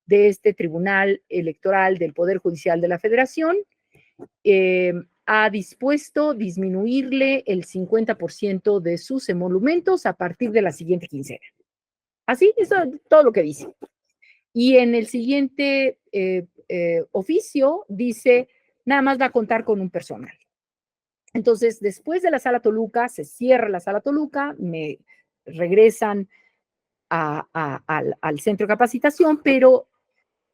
de este Tribunal Electoral del Poder Judicial de la Federación ha dispuesto disminuirle el 50% de sus emolumentos a partir de la siguiente quincena. Así, eso es todo lo que dice. Y en el siguiente oficio dice, nada más va a contar con un personal. Entonces, después de la Sala Toluca, se cierra la Sala Toluca, me regresan al centro de capacitación, pero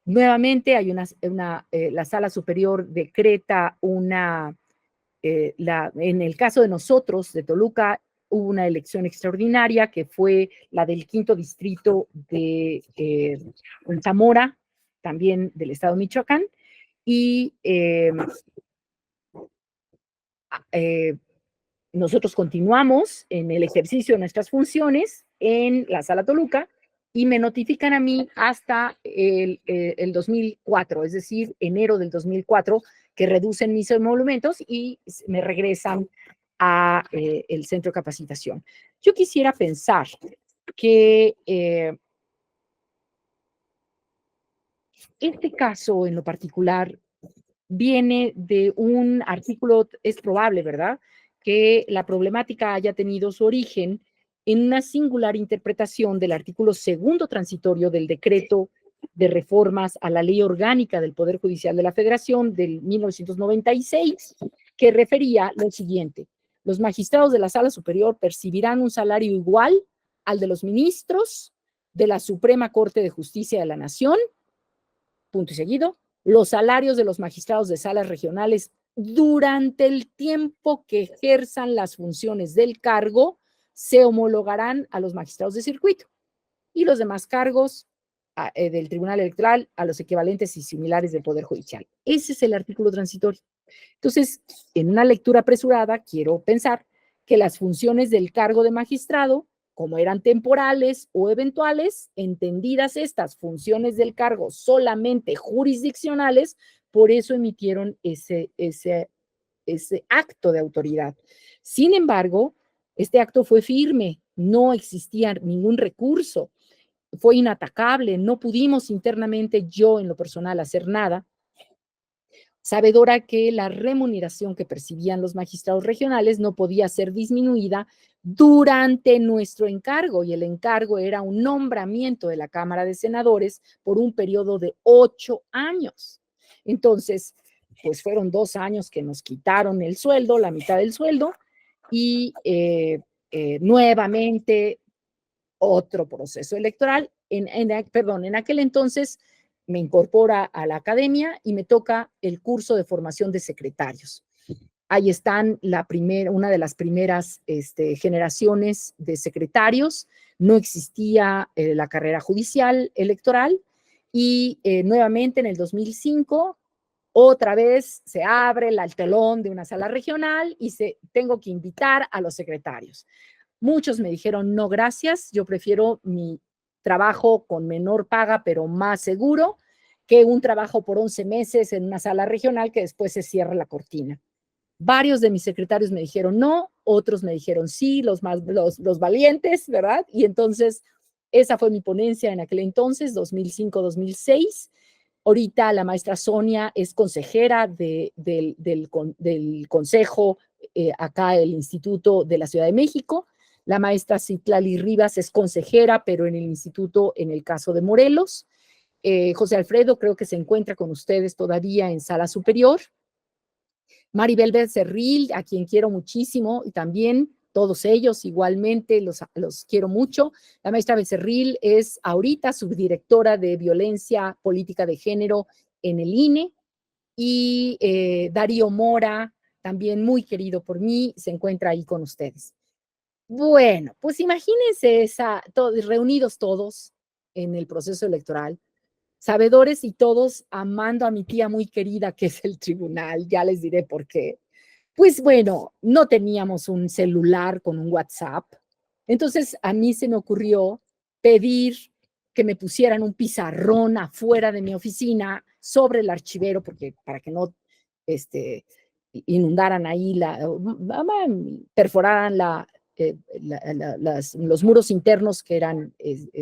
nuevamente hay la Sala Superior decreta en el caso de nosotros, de Toluca, hubo una elección extraordinaria que fue la del 5º distrito de Zamora, también del estado de Michoacán, y nosotros continuamos en el ejercicio de nuestras funciones en la Sala Toluca y me notifican a mí hasta el 2004, es decir, enero del 2004, que reducen mis emolumentos y me regresan a el centro de capacitación. Yo quisiera pensar que este caso en lo particular viene de un artículo, es probable, ¿verdad?, que la problemática haya tenido su origen en una singular interpretación del artículo segundo transitorio del decreto de reformas a la Ley Orgánica del Poder Judicial de la Federación del 1996, que refería lo siguiente: los magistrados de la Sala Superior percibirán un salario igual al de los ministros de la Suprema Corte de Justicia de la Nación, punto y seguido. Los salarios de los magistrados de salas regionales durante el tiempo que ejerzan las funciones del cargo se homologarán a los magistrados de circuito, y los demás cargos del Tribunal Electoral a los equivalentes y similares del Poder Judicial. Ese es el artículo transitorio. Entonces, en una lectura apresurada, quiero pensar que las funciones del cargo de magistrado, como eran temporales o eventuales, entendidas estas funciones del cargo solamente jurisdiccionales, por eso emitieron ese acto de autoridad. Sin embargo, este acto fue firme, no existía ningún recurso, fue inatacable, no pudimos internamente, yo en lo personal, hacer nada, sabedora que la remuneración que percibían los magistrados regionales no podía ser disminuida durante nuestro encargo, y el encargo era un nombramiento de la Cámara de Senadores por un periodo de 8 años. Entonces, pues fueron 2 años que nos quitaron el sueldo, la mitad del sueldo, y nuevamente otro proceso electoral. En aquel entonces me incorpora a la academia y me toca el curso de formación de secretarios. Ahí están una de las primeras generaciones de secretarios. No existía la carrera judicial electoral, y nuevamente en el 2005 otra vez se abre el telón de una sala regional y tengo que invitar a los secretarios. Muchos me dijeron, no, gracias, yo prefiero mi trabajo con menor paga, pero más seguro, que un trabajo por 11 meses en una sala regional que después se cierra la cortina. Varios de mis secretarios me dijeron no, otros me dijeron sí, los valientes, ¿verdad? Y entonces esa fue mi ponencia en aquel entonces, 2005-2006. Ahorita la maestra Sonia es consejera del consejo acá, el Instituto de la Ciudad de México. La maestra Citlali Rivas es consejera, pero en el instituto, en el caso de Morelos. José Alfredo creo que se encuentra con ustedes todavía en sala superior. Maribel Becerril, a quien quiero muchísimo, y también todos ellos igualmente los quiero mucho. La maestra Becerril es ahorita subdirectora de violencia política de género en el INE, y Darío Mora, también muy querido por mí, se encuentra ahí con ustedes. Bueno, pues imagínense reunidos todos en el proceso electoral, sabedores y todos amando a mi tía muy querida, que es el tribunal, ya les diré por qué. Pues bueno, no teníamos un celular con un WhatsApp, entonces a mí se me ocurrió pedir que me pusieran un pizarrón afuera de mi oficina sobre el archivero, porque para que no inundaran ahí, perforaran los muros internos, que eran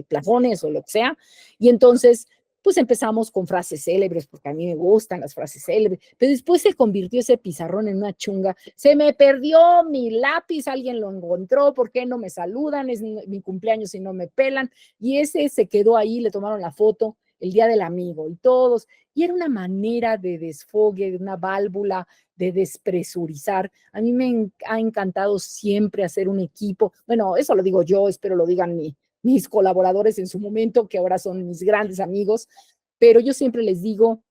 plafones o lo que sea, y entonces pues empezamos con frases célebres, porque a mí me gustan las frases célebres, pero después se convirtió ese pizarrón en una chunga. Se me perdió mi lápiz, alguien lo encontró, ¿por qué no me saludan? Es mi cumpleaños y no me pelan. Y ese se quedó ahí, le tomaron la foto el día del amigo y todos. Y era una manera de desfogue, de una válvula de despresurizar. A mí me ha encantado siempre hacer un equipo. Bueno, eso lo digo yo, espero lo digan mis colaboradores en su momento, que ahora son mis grandes amigos, pero yo siempre les digo,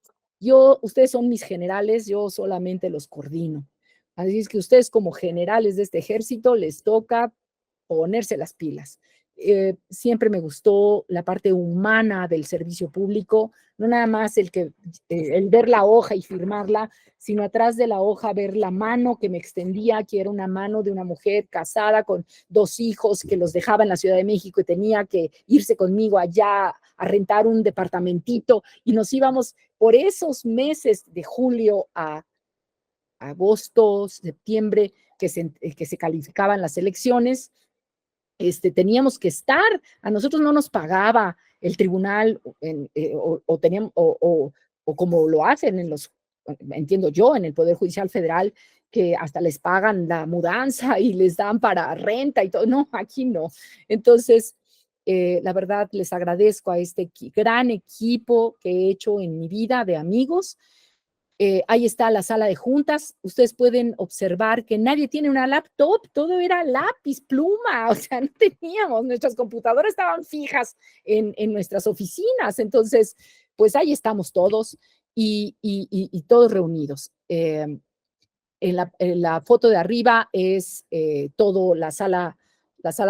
ustedes son mis generales, yo solamente los coordino. Así es que ustedes, como generales de este ejército, les toca ponerse las pilas. Siempre me gustó la parte humana del servicio público, no nada más el ver la hoja y firmarla, sino atrás de la hoja ver la mano que me extendía, que era una mano de una mujer casada con 2 hijos, que los dejaba en la Ciudad de México y tenía que irse conmigo allá a rentar un departamentito, y nos íbamos por esos meses de julio a agosto, septiembre, que se calificaban las elecciones. Teníamos que estar, a nosotros no nos pagaba el tribunal, o como lo hacen en los entiendo yo, en el Poder Judicial Federal, que hasta les pagan la mudanza y les dan para renta y todo. No, aquí no. Entonces, la verdad, les agradezco a este gran equipo que he hecho en mi vida de amigos. Ahí está la sala de juntas. Ustedes pueden observar que nadie tiene una laptop, todo era lápiz, pluma, o sea, no teníamos, nuestras computadoras estaban fijas en nuestras oficinas. Entonces, pues ahí estamos todos y todos reunidos. En la foto de arriba es todo la sala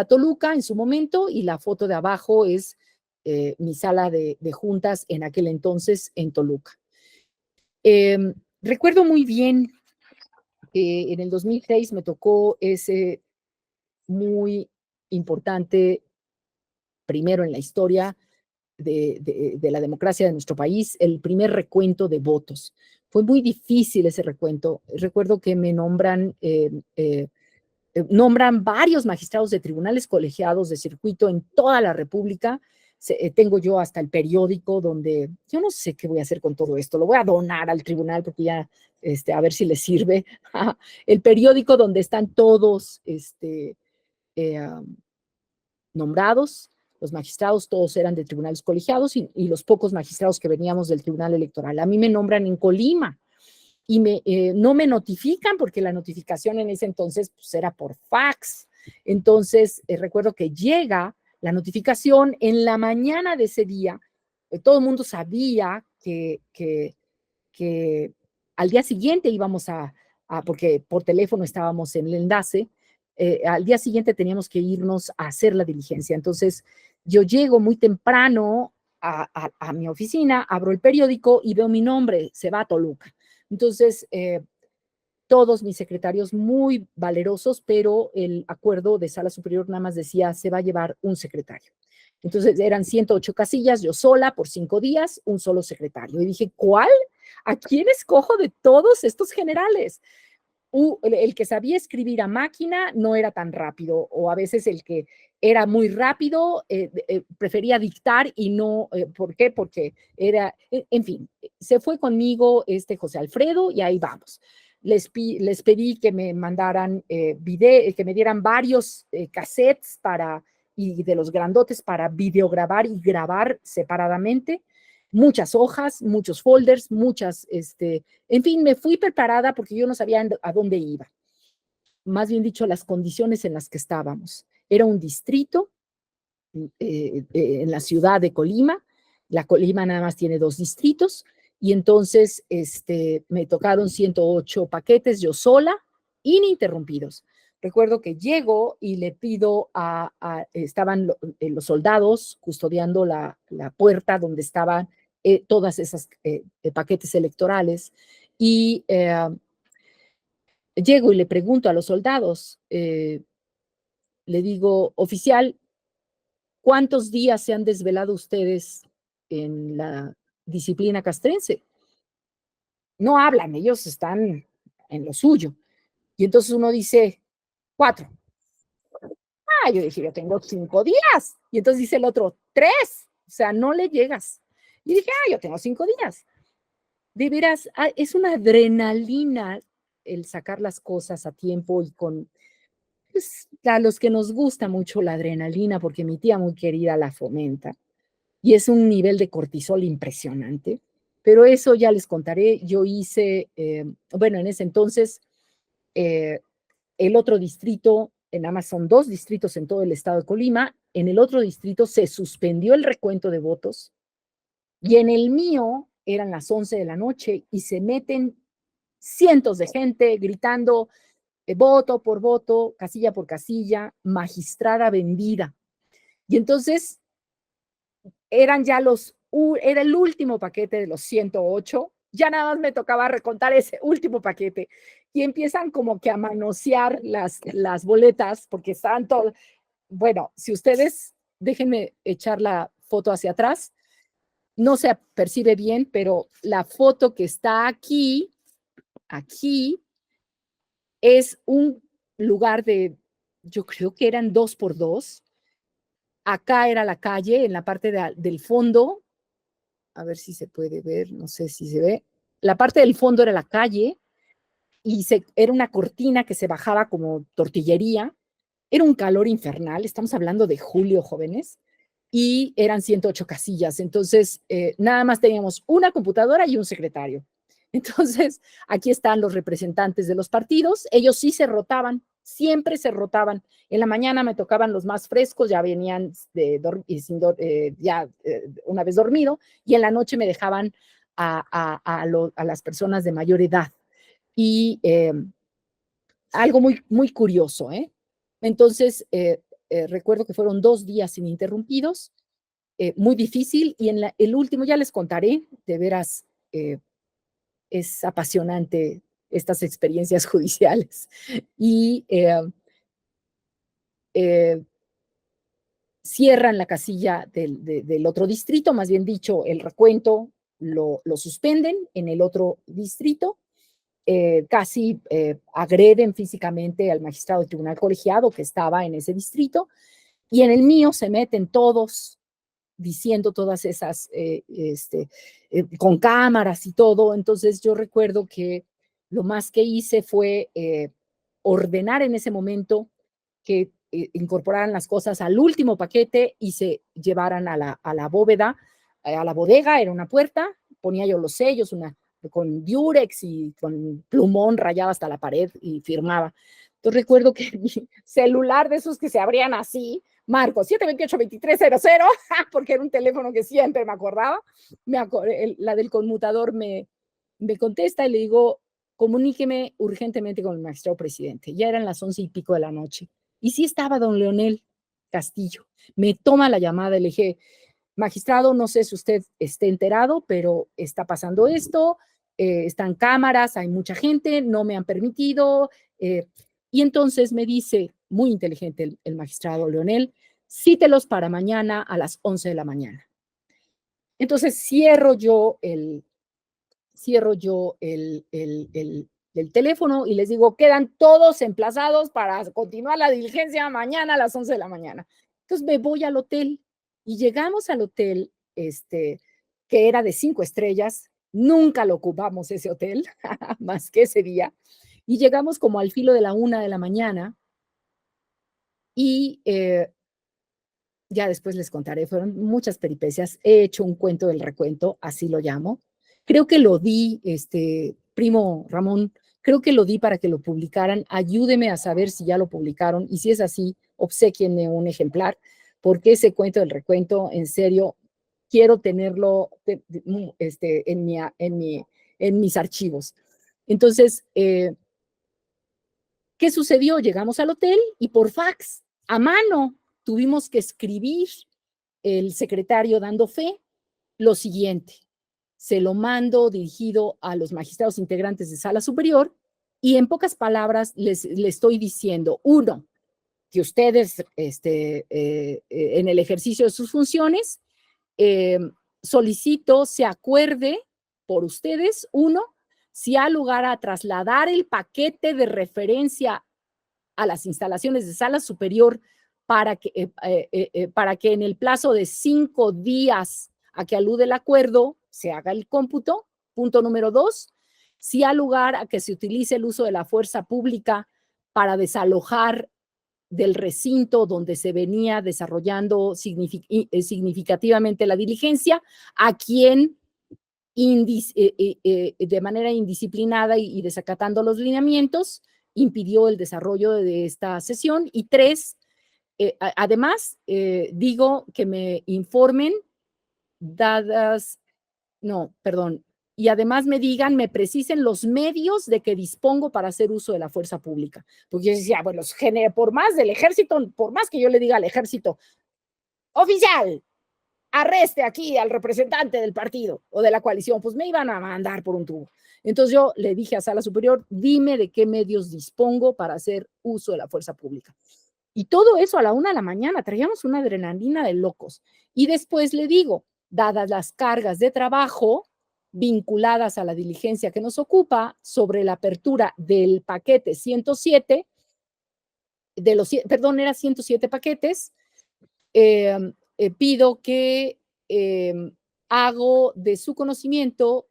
Toluca en su momento, y la foto de abajo es mi sala de juntas en aquel entonces en Toluca. Recuerdo muy bien que en el 2006 me tocó ese muy importante, primero en la historia de la democracia de nuestro país, el primer recuento de votos. Fue muy difícil ese recuento. Recuerdo que me nombran varios magistrados de tribunales colegiados de circuito en toda la República. Tengo yo hasta el periódico donde yo no sé qué voy a hacer con todo esto, lo voy a donar al tribunal porque ya, a ver si les sirve. El periódico donde están todos nombrados, los magistrados todos eran de tribunales colegiados y los pocos magistrados que veníamos del Tribunal Electoral. A mí me nombran en Colima y no me notifican porque la notificación en ese entonces pues, era por fax. Entonces, recuerdo que llega la notificación en la mañana de ese día. Todo el mundo sabía que al día siguiente íbamos porque por teléfono estábamos en el enlace, al día siguiente teníamos que irnos a hacer la diligencia. Entonces, yo llego muy temprano a mi oficina, abro el periódico y veo mi nombre, se va a Toluca. Entonces, todos mis secretarios muy valerosos, pero el acuerdo de sala superior nada más decía, se va a llevar un secretario. Entonces, eran 108 casillas, yo sola por 5 días, un solo secretario. Y dije, ¿cuál? ¿A quién escojo de todos estos generales? El que sabía escribir a máquina no era tan rápido, o a veces el que era muy rápido prefería dictar y no, ¿por qué? Porque era, en fin, se fue conmigo José Alfredo y ahí vamos. Les pedí que me mandaran que me dieran varios cassettes y de los grandotes para videograbar y grabar separadamente, muchas hojas, muchos folders, en fin, me fui preparada porque yo no sabía a dónde iba. Más bien dicho, las condiciones en las que estábamos. Era un distrito en la ciudad de Colima. La Colima nada más tiene 2 distritos y entonces me tocaron 108 paquetes yo sola, ininterrumpidos. Recuerdo que llego y le pido estaban los soldados custodiando la puerta donde estaban todas esas paquetes electorales y llego y le pregunto a los soldados, le digo, oficial, ¿cuántos días se han desvelado ustedes en la disciplina castrense? No hablan, ellos están en lo suyo. Y entonces uno dice, 4. Yo dije, yo tengo 5 días. Y entonces dice el otro, 3. O sea, no le llegas. Y dije, yo tengo 5 días. De veras, es una adrenalina el sacar las cosas a tiempo y pues, a los que nos gusta mucho la adrenalina, porque mi tía muy querida la fomenta. Y es un nivel de cortisol impresionante. Pero eso ya les contaré. Yo hice, bueno, en ese entonces, el otro distrito, nada más son 2 distritos en todo el estado de Colima. En el otro distrito se suspendió el recuento de votos y en el mío eran las 11 de la noche y se meten cientos de gente gritando voto por voto, casilla por casilla, magistrada vendida. Y entonces eran ya era el último paquete de los 108, ya nada más me tocaba recontar ese último paquete y empiezan como que a manosear las boletas porque estaban todos, bueno, si ustedes, déjenme echar la foto hacia atrás, no se percibe bien, pero la foto que está aquí es un lugar yo creo que eran 2x2. Acá era la calle, en la parte del fondo, a ver si se puede ver, no sé si se ve. la parte del fondo era la calle y era una cortina que se bajaba como tortillería. Era un calor infernal, estamos hablando de julio, jóvenes, y eran 108 casillas. Entonces, nada más teníamos una computadora y un secretario. Entonces, aquí están los representantes de los partidos. Ellos sí se rotaban, siempre se rotaban. En la mañana me tocaban los más frescos, ya venían una vez dormido, y en la noche me dejaban a las personas de mayor edad. Y algo muy curioso, ¿eh? Entonces, recuerdo que fueron 2 días ininterrumpidos, muy difícil, y en el último ya les contaré, de veras, es apasionante estas experiencias judiciales. Y cierran la casilla del otro distrito, más bien dicho, el recuento lo suspenden en el otro distrito. Casi agreden físicamente al magistrado del tribunal colegiado que estaba en ese distrito, y en el mío se meten todos diciendo todas esas, con cámaras y todo. Entonces yo recuerdo que lo más que hice fue ordenar en ese momento que incorporaran las cosas al último paquete y se llevaran a la bóveda, a la bodega. Era una puerta, ponía yo los sellos, con diurex y con plumón, rayaba hasta la pared y firmaba. Entonces recuerdo que mi celular, de esos que se abrían así, Marco, 728-2300, porque era un teléfono que siempre me acordaba, la del conmutador me contesta y le digo, comuníqueme urgentemente con el magistrado presidente. Ya eran las 11:00 de la noche. Y sí estaba don Leonel Castillo. Me toma la llamada y le dije, magistrado, no sé si usted esté enterado, pero está pasando esto, están cámaras, hay mucha gente, no me han permitido. Y entonces me dice, muy inteligente el magistrado Leonel, cítelos para mañana a las 11 de la mañana. Entonces cierro yo el teléfono y les digo, quedan todos emplazados para continuar la diligencia mañana a las 11 de la mañana. Entonces me voy al hotel y llegamos al hotel, que era de 5 estrellas. Nunca lo ocupamos ese hotel, más que ese día. Y llegamos como al filo de la 1 de la mañana y ya después les contaré, fueron muchas peripecias. He hecho un cuento del recuento, así lo llamo. Creo que lo di, primo Ramón, creo que lo di para que lo publicaran. Ayúdeme a saber si ya lo publicaron y si es así, obséquienme un ejemplar, porque ese cuento del recuento, en serio, quiero tenerlo en mis archivos. Entonces, ¿qué sucedió? Llegamos al hotel y por fax, a mano, tuvimos que escribir el secretario dando fe lo siguiente. Se lo mando dirigido a los magistrados integrantes de sala superior y en pocas palabras les estoy diciendo, 1, que ustedes en el ejercicio de sus funciones solicito se acuerde por ustedes, 1, si ha lugar a trasladar el paquete de referencia a las instalaciones de sala superior para que en el plazo de 5 días a que alude el acuerdo se haga el cómputo. Punto número 2, si ha lugar a que se utilice el uso de la fuerza pública para desalojar del recinto donde se venía desarrollando significativamente la diligencia, a quien de manera indisciplinada y desacatando los lineamientos, impidió el desarrollo de esta sesión. Y 3, además, digo que me informen y además me digan, me precisen los medios de que dispongo para hacer uso de la fuerza pública. Porque yo decía, bueno, por más del ejército, por más que yo le diga al ejército, oficial, arreste aquí al representante del partido o de la coalición, pues me iban a mandar por un tubo. Entonces yo le dije a sala superior, dime de qué medios dispongo para hacer uso de la fuerza pública. Y todo eso a la 1 de la mañana, traíamos una adrenalina de locos. Y después le digo, dadas las cargas de trabajo vinculadas a la diligencia que nos ocupa sobre la apertura del paquete 107, era 107 paquetes, pido que hago de su conocimiento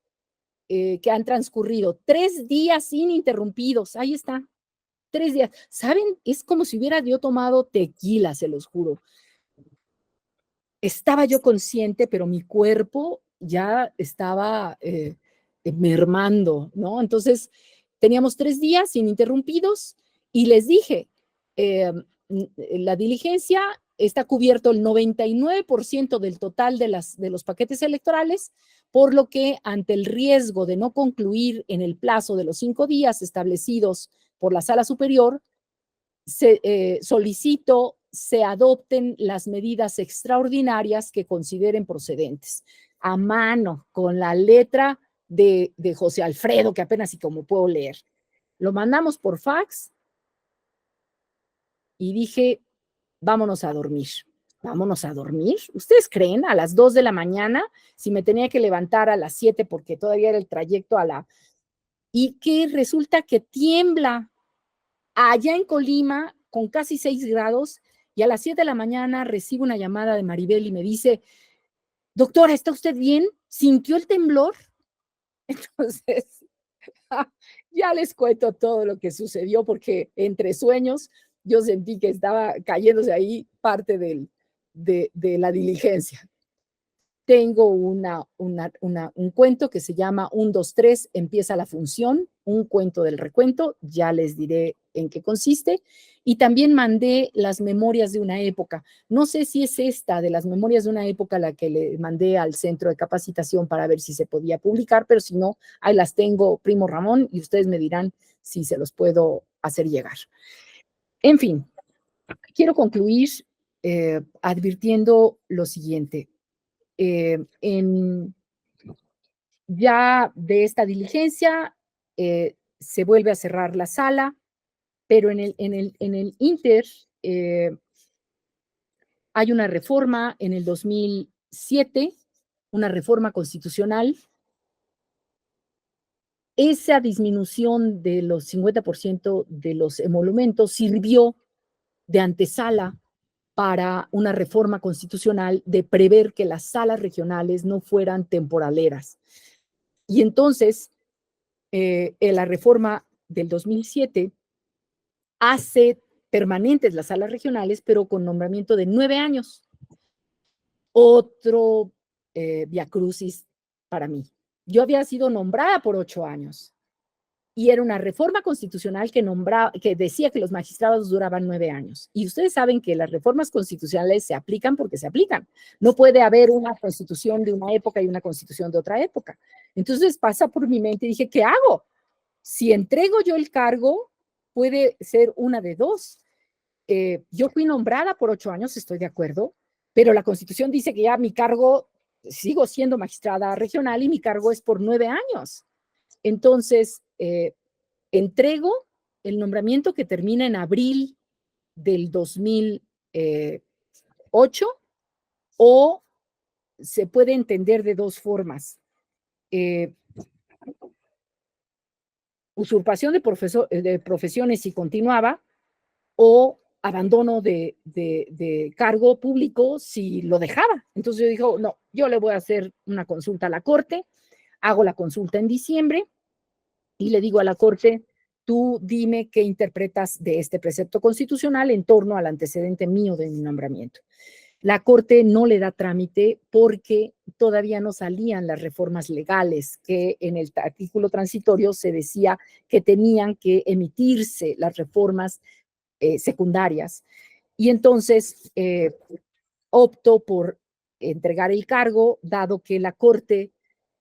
que han transcurrido 3 días ininterrumpidos. Ahí está, 3 días. ¿Saben? Es como si hubiera yo tomado tequila, se los juro. Estaba yo consciente, pero mi cuerpo ya estaba mermando, ¿no? Entonces, teníamos 3 días ininterrumpidos y les dije, la diligencia está cubierto el 99% del total de los paquetes electorales, por lo que ante el riesgo de no concluir en el plazo de los 5 días establecidos por la Sala Superior, solicito se adopten las medidas extraordinarias que consideren procedentes. A mano, con la letra de José Alfredo, que apenas y como puedo leer. Lo mandamos por fax y dije, vámonos a dormir. Vámonos a dormir. ¿Ustedes creen? A las 2 de la mañana, si me tenía que levantar a las 7 porque todavía era el trayecto a la... Y que resulta que tiembla allá en Colima con casi 6 grados y a las 7 de la mañana recibo una llamada de Maribel y me dice, doctora, ¿está usted bien? ¿Sintió el temblor? Entonces, ya les cuento todo lo que sucedió porque entre sueños yo sentí que estaba cayéndose ahí parte de la diligencia. Tengo un cuento que se llama 1, 2, 3, empieza la función, un cuento del recuento, ya les diré en qué consiste, y también mandé las memorias de una época. No sé si es esta de las memorias de una época la que le mandé al centro de capacitación para ver si se podía publicar, pero si no, ahí las tengo, primo Ramón, y ustedes me dirán si se los puedo hacer llegar. En fin, quiero concluir advirtiendo lo siguiente. Ya de esta diligencia se vuelve a cerrar la sala, pero en el Inter hay una reforma en el 2007, una reforma constitucional. Esa disminución de los 50% de los emolumentos sirvió de antesala para una reforma constitucional de prever que las salas regionales no fueran temporaleras. Y entonces, la reforma del 2007 hace permanentes las salas regionales, pero con nombramiento de 9 años. Otro viacrucis para mí. Yo había sido nombrada por 8 años y era una reforma constitucional que decía que los magistrados duraban 9 años. Y ustedes saben que las reformas constitucionales se aplican porque se aplican. No puede haber una constitución de una época y una constitución de otra época. Entonces pasa por mi mente y dije, ¿qué hago? Si entrego yo el cargo, puede ser una de dos. Yo fui nombrada por 8 años, estoy de acuerdo, pero la Constitución dice que ya mi cargo, sigo siendo magistrada regional y mi cargo es por 9 años. Entonces, entrego el nombramiento que termina en abril del 2008 o se puede entender de 2 formas. Usurpación de profesiones si continuaba o abandono de cargo público si lo dejaba. Entonces yo dije, no, yo le voy a hacer una consulta a la Corte, hago la consulta en diciembre y le digo a la Corte, tú dime qué interpretas de este precepto constitucional en torno al antecedente mío de mi nombramiento. La Corte no le da trámite porque todavía no salían las reformas legales que en el artículo transitorio se decía que tenían que emitirse las reformas secundarias. Y entonces opto por entregar el cargo, dado que la Corte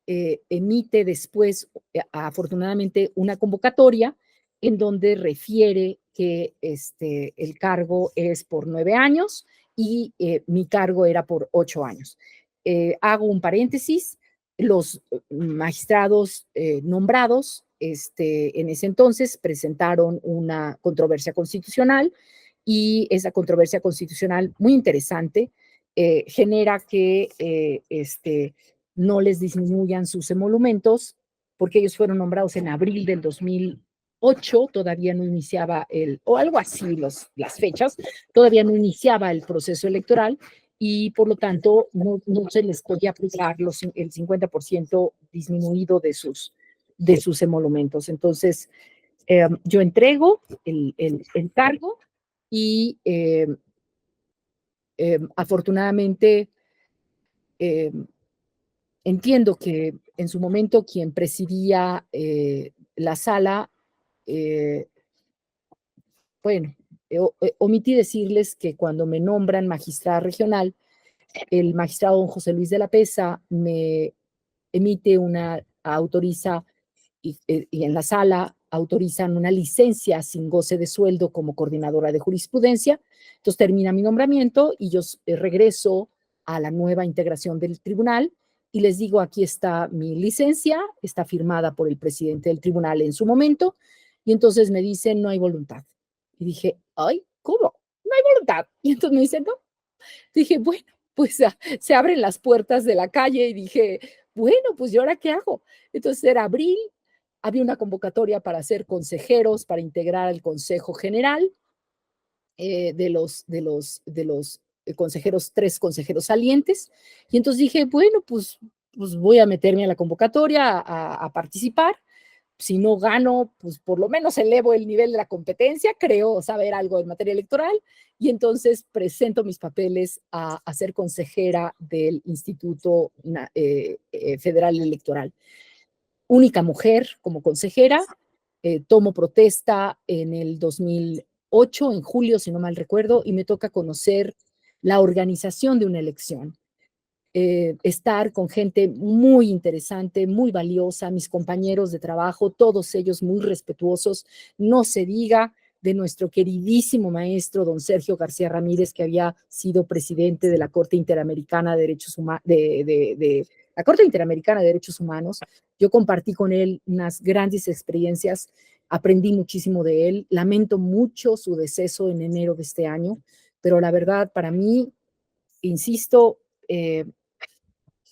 emite después, afortunadamente, una convocatoria en donde refiere que el cargo es por 9 años y mi cargo era por 8 años. Hago un paréntesis, los magistrados nombrados en ese entonces presentaron una controversia constitucional y esa controversia constitucional muy interesante genera que no les disminuyan sus emolumentos porque ellos fueron nombrados en abril del 2008, todavía no iniciaba o algo así las fechas, todavía no iniciaba el proceso electoral y por lo tanto no se les podía aplicar el 50% disminuido de sus de sus emolumentos. Entonces, yo entrego el cargo y afortunadamente entiendo que en su momento quien presidía la sala, bueno, omití decirles que cuando me nombran magistrada regional, el magistrado don José Luis de la Pesa me emite autoriza y en la sala autorizan una licencia sin goce de sueldo como coordinadora de jurisprudencia. Entonces termina mi nombramiento y yo regreso a la nueva integración del tribunal y les digo, aquí está mi licencia, está firmada por el presidente del tribunal en su momento, y entonces me dicen, no hay voluntad. Y dije, ay, ¿cómo? No hay voluntad. Y entonces me dicen, no. Dije, bueno, pues se abren las puertas de la calle y dije, bueno, pues ¿y ahora qué hago? Entonces era abril, había una convocatoria para ser consejeros, para integrar al Consejo General de los consejeros, 3 consejeros salientes. Y entonces dije, bueno, pues voy a meterme a la convocatoria a participar. Si no gano, pues por lo menos elevo el nivel de la competencia, creo saber algo en materia electoral, y entonces presento mis papeles a ser consejera del Instituto Federal Electoral. Única mujer como consejera, tomo protesta en el 2008, en julio, si no mal recuerdo, y me toca conocer la organización de una elección. Estar con gente muy interesante, muy valiosa, mis compañeros de trabajo, todos ellos muy respetuosos, no se diga de nuestro queridísimo maestro, don Sergio García Ramírez, que había sido presidente de la Corte Interamericana de Derechos Humanos, la Corte Interamericana de Derechos Humanos. Yo compartí con él unas grandes experiencias, aprendí muchísimo de él, lamento mucho su deceso en enero de este año, pero la verdad, para mí, insisto,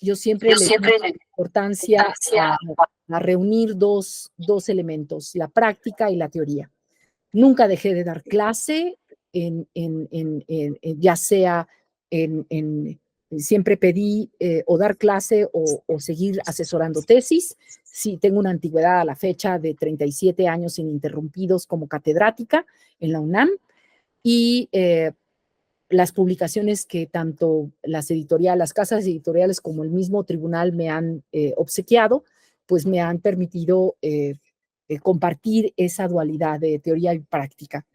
yo siempre le doy importancia a reunir dos elementos, la práctica y la teoría. Nunca dejé de dar clase, ya sea siempre pedí o dar clase o seguir asesorando tesis. Sí, tengo una antigüedad a la fecha de 37 años ininterrumpidos como catedrática en la UNAM, y las publicaciones que tanto las casas editoriales como el mismo tribunal me han obsequiado, pues me han permitido compartir esa dualidad de teoría y práctica.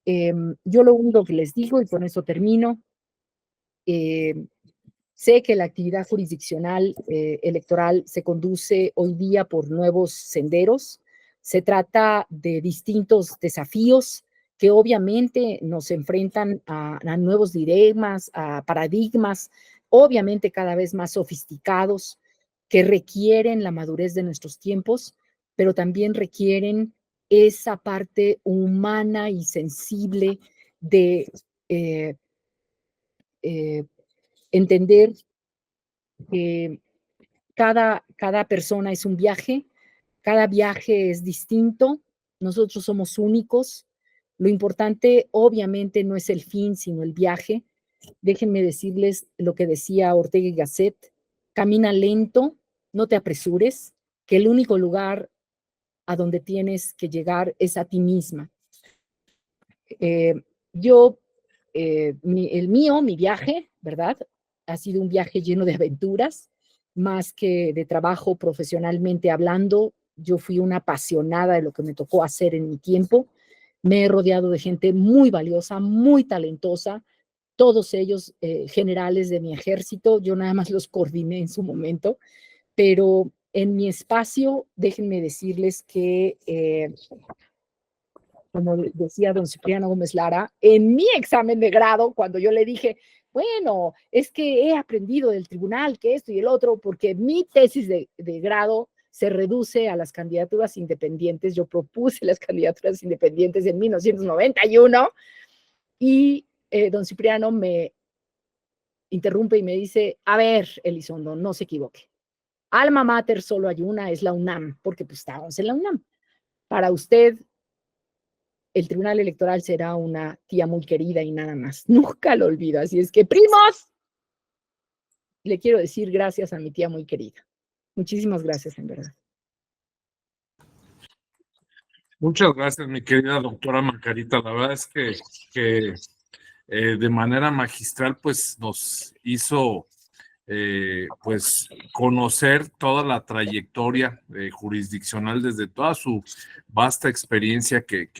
Yo lo único que les digo, y con eso termino, sé que la actividad jurisdiccional electoral se conduce hoy día por nuevos senderos. Se trata de distintos desafíos que obviamente nos enfrentan a nuevos dilemas, a paradigmas, obviamente cada vez más sofisticados, que requieren la madurez de nuestros tiempos, pero también requieren esa parte humana y sensible de entender que cada persona es un viaje, cada viaje es distinto, nosotros somos únicos. Lo importante, obviamente, no es el fin, sino el viaje. Déjenme decirles lo que decía Ortega y Gasset: camina lento, no te apresures, que el único lugar a donde tienes que llegar es a ti misma. Mi viaje, ¿verdad? Ha sido un viaje lleno de aventuras, más que de trabajo profesionalmente hablando. Yo fui una apasionada de lo que me tocó hacer en mi tiempo. Me he rodeado de gente muy valiosa, muy talentosa, todos ellos generales de mi ejército. Yo nada más los coordiné en su momento, pero en mi espacio, déjenme decirles que como decía don Cipriano Gómez Lara, en mi examen de grado, cuando yo le dije, bueno, es que he aprendido del tribunal que esto y el otro, porque mi tesis de grado se reduce a las candidaturas independientes. Yo propuse las candidaturas independientes en 1991, y don Cipriano me interrumpe y me dice, a ver, Elizondo, no se equivoque. Alma mater solo hay una, es la UNAM, porque pues estábamos en la UNAM. Para usted, el Tribunal Electoral será una tía muy querida y nada más. Nunca lo olvido. Así es que, primos, le quiero decir gracias a mi tía muy querida. Muchísimas gracias, en verdad. Muchas gracias, mi querida doctora Margarita. La verdad es que de manera magistral, pues nos hizo pues conocer toda la trayectoria jurisdiccional desde toda su vasta experiencia que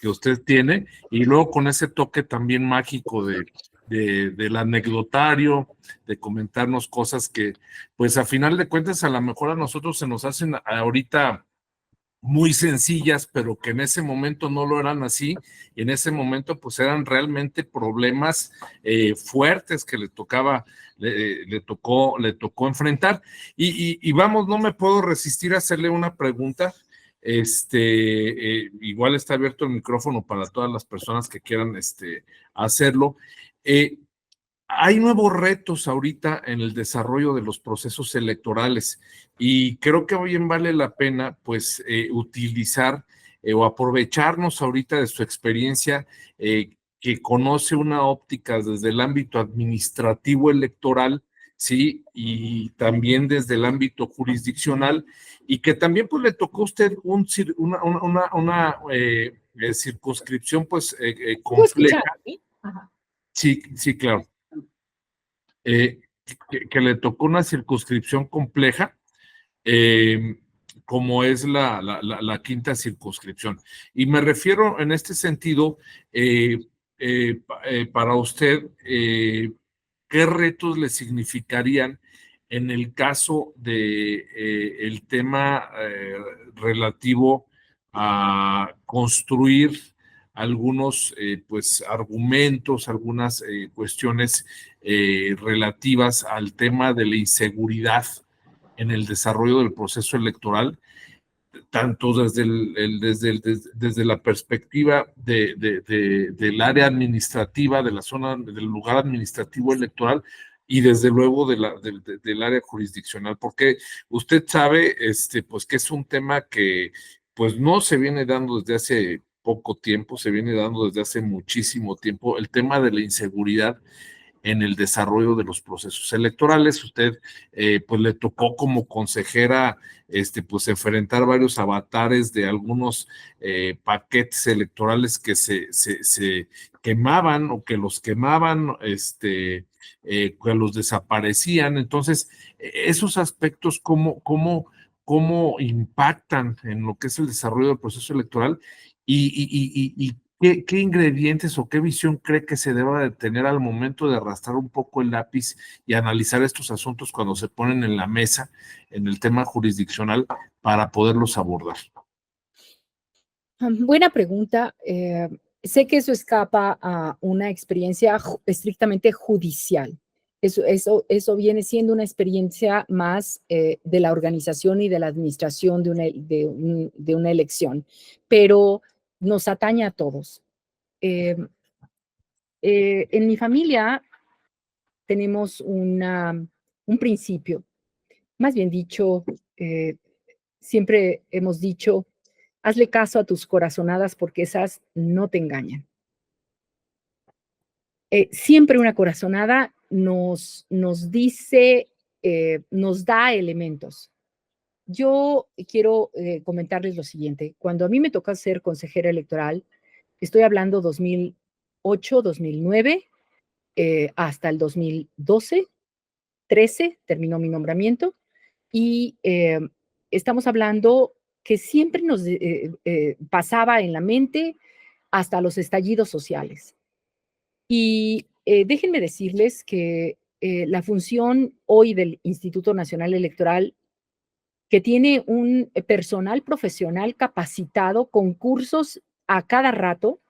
usted tiene, y luego con ese toque también mágico del anecdotario, de comentarnos cosas que, pues a final de cuentas, a lo mejor a nosotros se nos hacen ahorita muy sencillas, pero que en ese momento no lo eran así, y en ese momento pues eran realmente problemas fuertes que le tocó enfrentar. Y vamos, no me puedo resistir a hacerle una pregunta. Igual está abierto el micrófono para todas las personas que quieran hacerlo. Eh, Hay nuevos retos ahorita en el desarrollo de los procesos electorales, y creo que bien vale la pena pues utilizar o aprovecharnos ahorita de su experiencia, que conoce una óptica desde el ámbito administrativo electoral, sí, y también desde el ámbito jurisdiccional, y que también pues le tocó a usted una circunscripción pues ¿Puedo escuchar? compleja. ¿Sí? Ajá. Sí, sí, claro. eh, que le tocó una circunscripción compleja, eh, como es la quinta circunscripción. Y me refiero en este sentido, para usted, ¿qué retos le significarían en el caso de el tema relativo a construir algunos pues argumentos, algunas cuestiones relativas al tema de la inseguridad en el desarrollo del proceso electoral, tanto desde la perspectiva del área administrativa, de la zona, del lugar administrativo electoral, y desde luego del área jurisdiccional? Porque usted sabe pues que es un tema que pues no se viene dando desde hace poco tiempo, se viene dando desde hace muchísimo tiempo, el tema de la inseguridad en el desarrollo de los procesos electorales. Usted pues le tocó como consejera pues enfrentar varios avatares de algunos paquetes electorales que se quemaban, o que los quemaban, que los desaparecían. Entonces, esos aspectos, ¿cómo impactan en lo que es el desarrollo del proceso electoral? Y ¿qué ingredientes o qué visión cree que se deba de tener al momento de arrastrar un poco el lápiz y analizar estos asuntos cuando se ponen en la mesa en el tema jurisdiccional para poderlos abordar? Buena pregunta. Sé que eso escapa a una experiencia estrictamente judicial. Eso viene siendo una experiencia más de la organización y de la administración de una elección, pero nos atañe a todos. En mi familia tenemos un principio, más bien dicho, siempre hemos dicho: hazle caso a tus corazonadas porque esas no te engañan. Siempre una corazonada nos dice, nos da elementos. Yo quiero comentarles lo siguiente. Cuando a mí me tocó ser consejera electoral, estoy hablando 2008, 2009, hasta el 2012, 13, terminó mi nombramiento, y estamos hablando que siempre nos pasaba en la mente hasta los estallidos sociales. Y déjenme decirles que la función hoy del Instituto Nacional Electoral, que tiene un personal profesional capacitado con cursos a cada rato,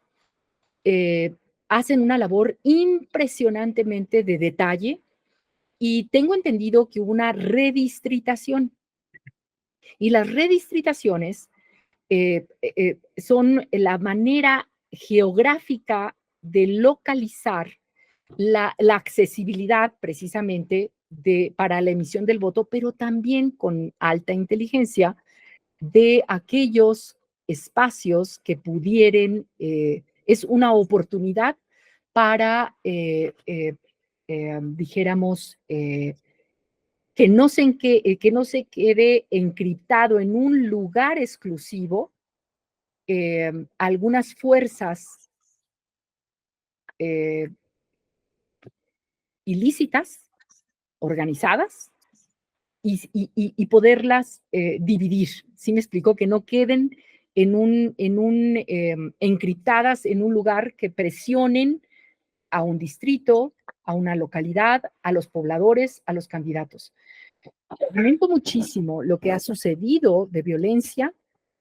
eh, hacen una labor impresionantemente de detalle, y tengo entendido que hubo una redistritación. Y las redistritaciones son la manera geográfica de localizar la accesibilidad precisamente para la emisión del voto, pero también con alta inteligencia de aquellos espacios que pudieran, es una oportunidad para, dijéramos, que no se quede encriptado en un lugar exclusivo algunas fuerzas ilícitas, organizadas, y poderlas dividir. ¿Sí me explicó? Que no queden encriptadas en un lugar que presionen a un distrito, a una localidad, a los pobladores, a los candidatos. Lamento muchísimo lo que ha sucedido de violencia.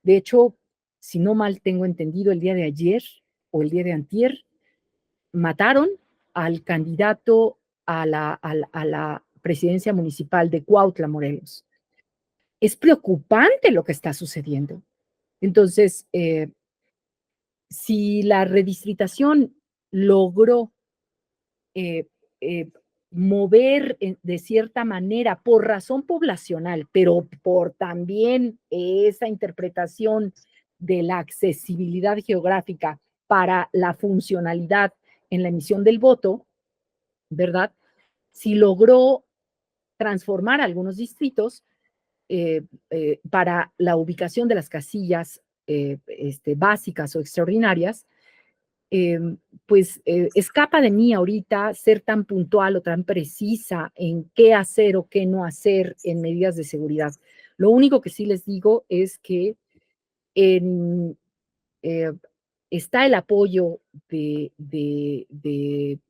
De hecho, si no mal tengo entendido, el día de ayer o el día de antier, mataron al candidato a la presidencia municipal de Cuautla, Morelos. Es preocupante lo que está sucediendo. Entonces, si la redistritación logró mover de cierta manera por razón poblacional, pero por también esa interpretación de la accesibilidad geográfica para la funcionalidad en la emisión del voto, ¿verdad? Si logró transformar algunos distritos para la ubicación de las casillas básicas o extraordinarias, pues escapa de mí ahorita ser tan puntual o tan precisa en qué hacer o qué no hacer en medidas de seguridad. Lo único que sí les digo es que está el apoyo en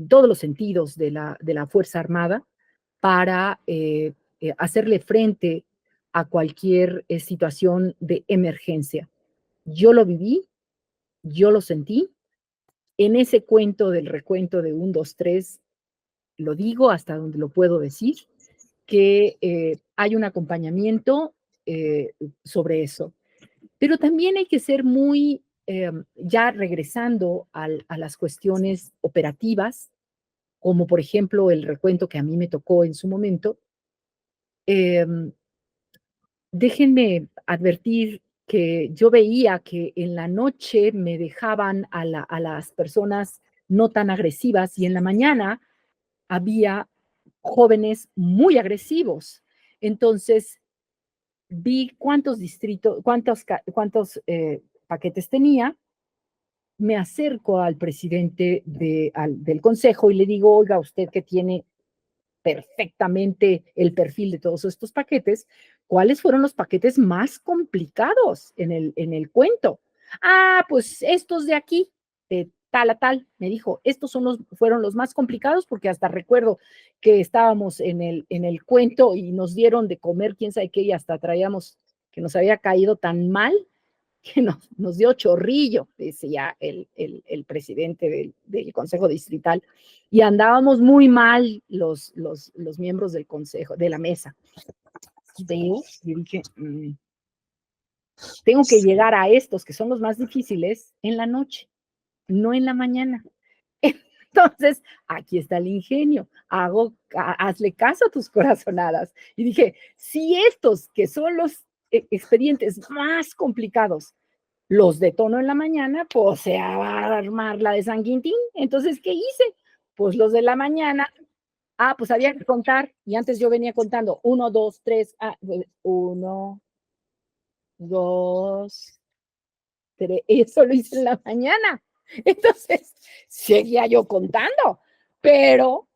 todos los sentidos de la Fuerza Armada para hacerle frente a cualquier situación de emergencia. Yo lo viví, yo lo sentí. En ese cuento del recuento de 1, 2, 3, lo digo hasta donde lo puedo decir, que hay un acompañamiento sobre eso. Pero también hay que ser muy, ya regresando a las cuestiones operativas, como por ejemplo el recuento que a mí me tocó en su momento. Déjenme advertir que yo veía que en la noche me dejaban a las personas no tan agresivas y en la mañana había jóvenes muy agresivos. Entonces, vi cuántos distritos, cuántos paquetes tenía, me acerco al presidente del consejo y le digo, oiga, usted que tiene perfectamente el perfil de todos estos paquetes, ¿cuáles fueron los paquetes más complicados en el cuento? Ah, pues estos de aquí, de tal a tal, me dijo, estos fueron los más complicados porque hasta recuerdo que estábamos en el cuento y nos dieron de comer quién sabe qué y hasta traíamos que nos había caído tan mal que nos dio chorrillo, decía el presidente del Consejo Distrital, y andábamos muy mal los miembros del Consejo, de la mesa. Veo, y dije, tengo que llegar a estos, que son los más difíciles, en la noche, no en la mañana. Entonces, aquí está el ingenio, hazle caso a tus corazonadas. Y dije, si estos, que son los expedientes más complicados, los detono en la mañana, pues se va a armar la de San Quintín. Entonces, ¿qué hice? Pues los de la mañana, pues había que contar, y antes yo venía contando, 1, 2, 3, 1, 2, 3, eso lo hice en la mañana. Entonces, seguía yo contando, pero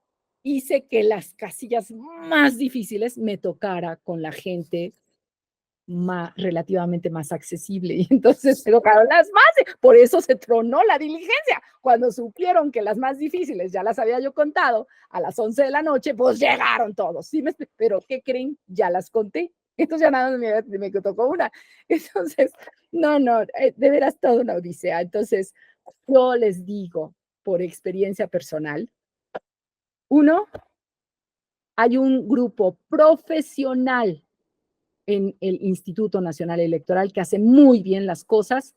hice que las casillas más difíciles me tocara con la gente relativamente más accesible. Y entonces se tocaron las más, por eso se tronó la diligencia. Cuando supieron que las más difíciles ya las había yo contado a las 11 de la noche, pues llegaron todos. ¿Sí? Pero ¿qué creen? Ya las conté. Entonces ya nada me tocó una. Entonces, no, de veras toda una odisea. Entonces, yo les digo, por experiencia personal, uno, hay un grupo profesional en el Instituto Nacional Electoral que hace muy bien las cosas.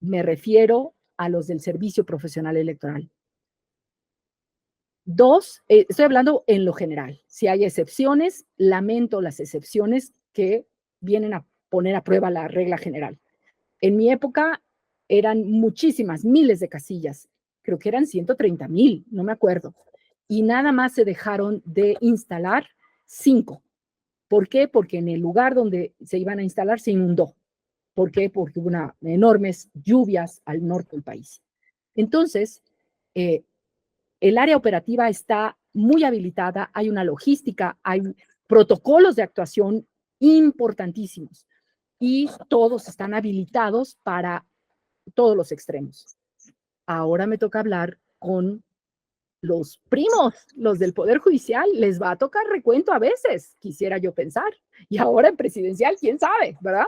Me refiero a los del Servicio Profesional Electoral. 2, estoy hablando en lo general. Si hay excepciones, lamento las excepciones que vienen a poner a prueba la regla general. En mi época eran muchísimas, miles de casillas. Creo que eran 130,000, no me acuerdo. Y nada más se dejaron de instalar 5. ¿Por qué? Porque en el lugar donde se iban a instalar se inundó. ¿Por qué? Porque hubo enormes lluvias al norte del país. Entonces, el área operativa está muy habilitada, hay una logística, hay protocolos de actuación importantísimos y todos están habilitados para todos los extremos. Ahora me toca hablar con los primos, los del Poder Judicial, les va a tocar recuento a veces, quisiera yo pensar, y ahora en presidencial, quién sabe, ¿verdad?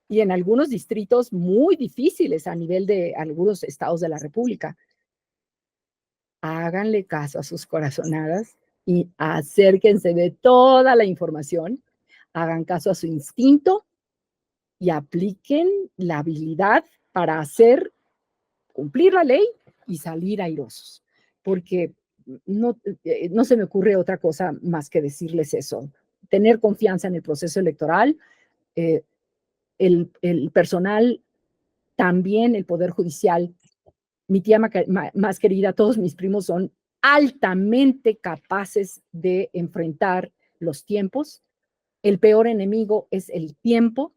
Y en algunos distritos muy difíciles a nivel de algunos estados de la República. Háganle caso a sus corazonadas y acérquense de toda la información, hagan caso a su instinto y apliquen la habilidad para hacer cumplir la ley y salir airosos, porque no se me ocurre otra cosa más que decirles eso. Tener confianza en el proceso electoral, el personal, también el Poder Judicial, mi tía más querida, todos mis primos son altamente capaces de enfrentar los tiempos. El peor enemigo es el tiempo.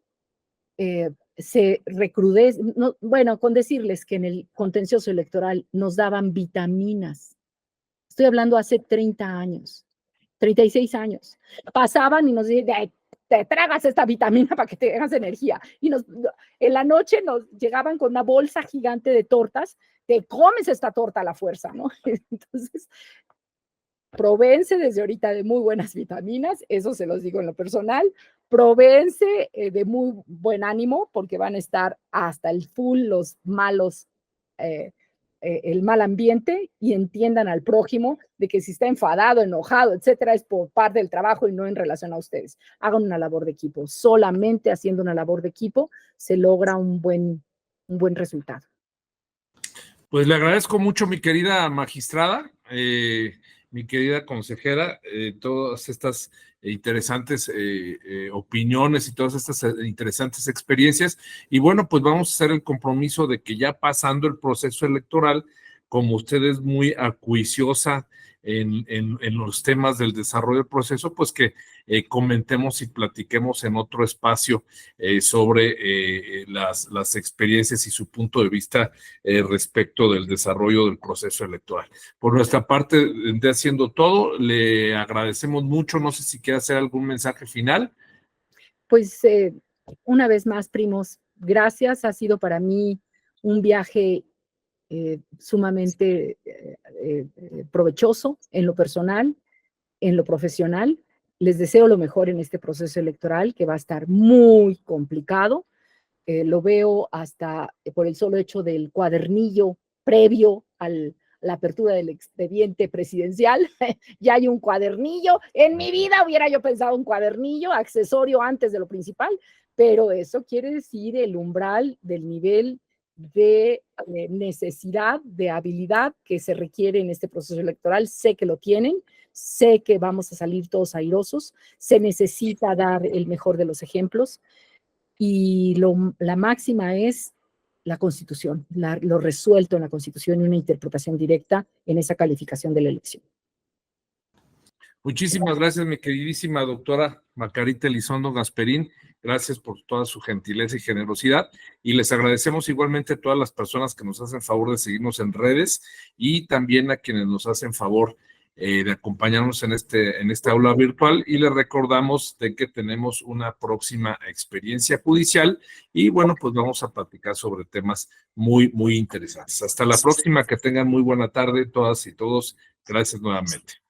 Se recrudece, no, bueno, con decirles que en el contencioso electoral nos daban vitaminas. Estoy hablando hace 30 años, 36 años. Pasaban y nos decían, te tragas esta vitamina para que te hagas energía. Y en la noche nos llegaban con una bolsa gigante de tortas, te comes esta torta a la fuerza, ¿no? Entonces, provéense desde ahorita de muy buenas vitaminas, eso se los digo en lo personal, provéense de muy buen ánimo porque van a estar hasta el full los malos, el mal ambiente, y entiendan al prójimo de que si está enfadado, enojado, etcétera, es por parte del trabajo y no en relación a ustedes. Hagan una labor de equipo, solamente haciendo una labor de equipo se logra un buen resultado. Pues le agradezco mucho, mi querida magistrada, mi querida consejera, todas estas interesantes opiniones y todas estas interesantes experiencias. Y bueno, pues vamos a hacer el compromiso de que ya pasando el proceso electoral, como usted es muy acuiciosa en los temas del desarrollo del proceso, pues que comentemos y platiquemos en otro espacio sobre las experiencias y su punto de vista respecto del desarrollo del proceso electoral. Por nuestra parte, de haciendo todo, le agradecemos mucho. No sé si quiere hacer algún mensaje final. Pues una vez más, primos, gracias. Ha sido para mí un viaje sumamente provechoso en lo personal, en lo profesional. Les deseo lo mejor en este proceso electoral, que va a estar muy complicado. Lo veo hasta por el solo hecho del cuadernillo previo a la apertura del expediente presidencial. Ya hay un cuadernillo. En mi vida hubiera yo pensado un cuadernillo, accesorio antes de lo principal, pero eso quiere decir el umbral del nivel de necesidad, de habilidad que se requiere en este proceso electoral. Sé que lo tienen, sé que vamos a salir todos airosos, se necesita dar el mejor de los ejemplos y la máxima es la Constitución, lo resuelto en la Constitución y una interpretación directa en esa calificación de la elección. Muchísimas gracias, mi queridísima doctora Margarita Elizondo Gasperín. Gracias por toda su gentileza y generosidad. Y les agradecemos igualmente a todas las personas que nos hacen favor de seguirnos en redes y también a quienes nos hacen favor de acompañarnos en esta aula virtual. Y les recordamos de que tenemos una próxima experiencia judicial y bueno, pues vamos a platicar sobre temas muy, muy interesantes. Hasta la próxima, que tengan muy buena tarde todas y todos. Gracias nuevamente.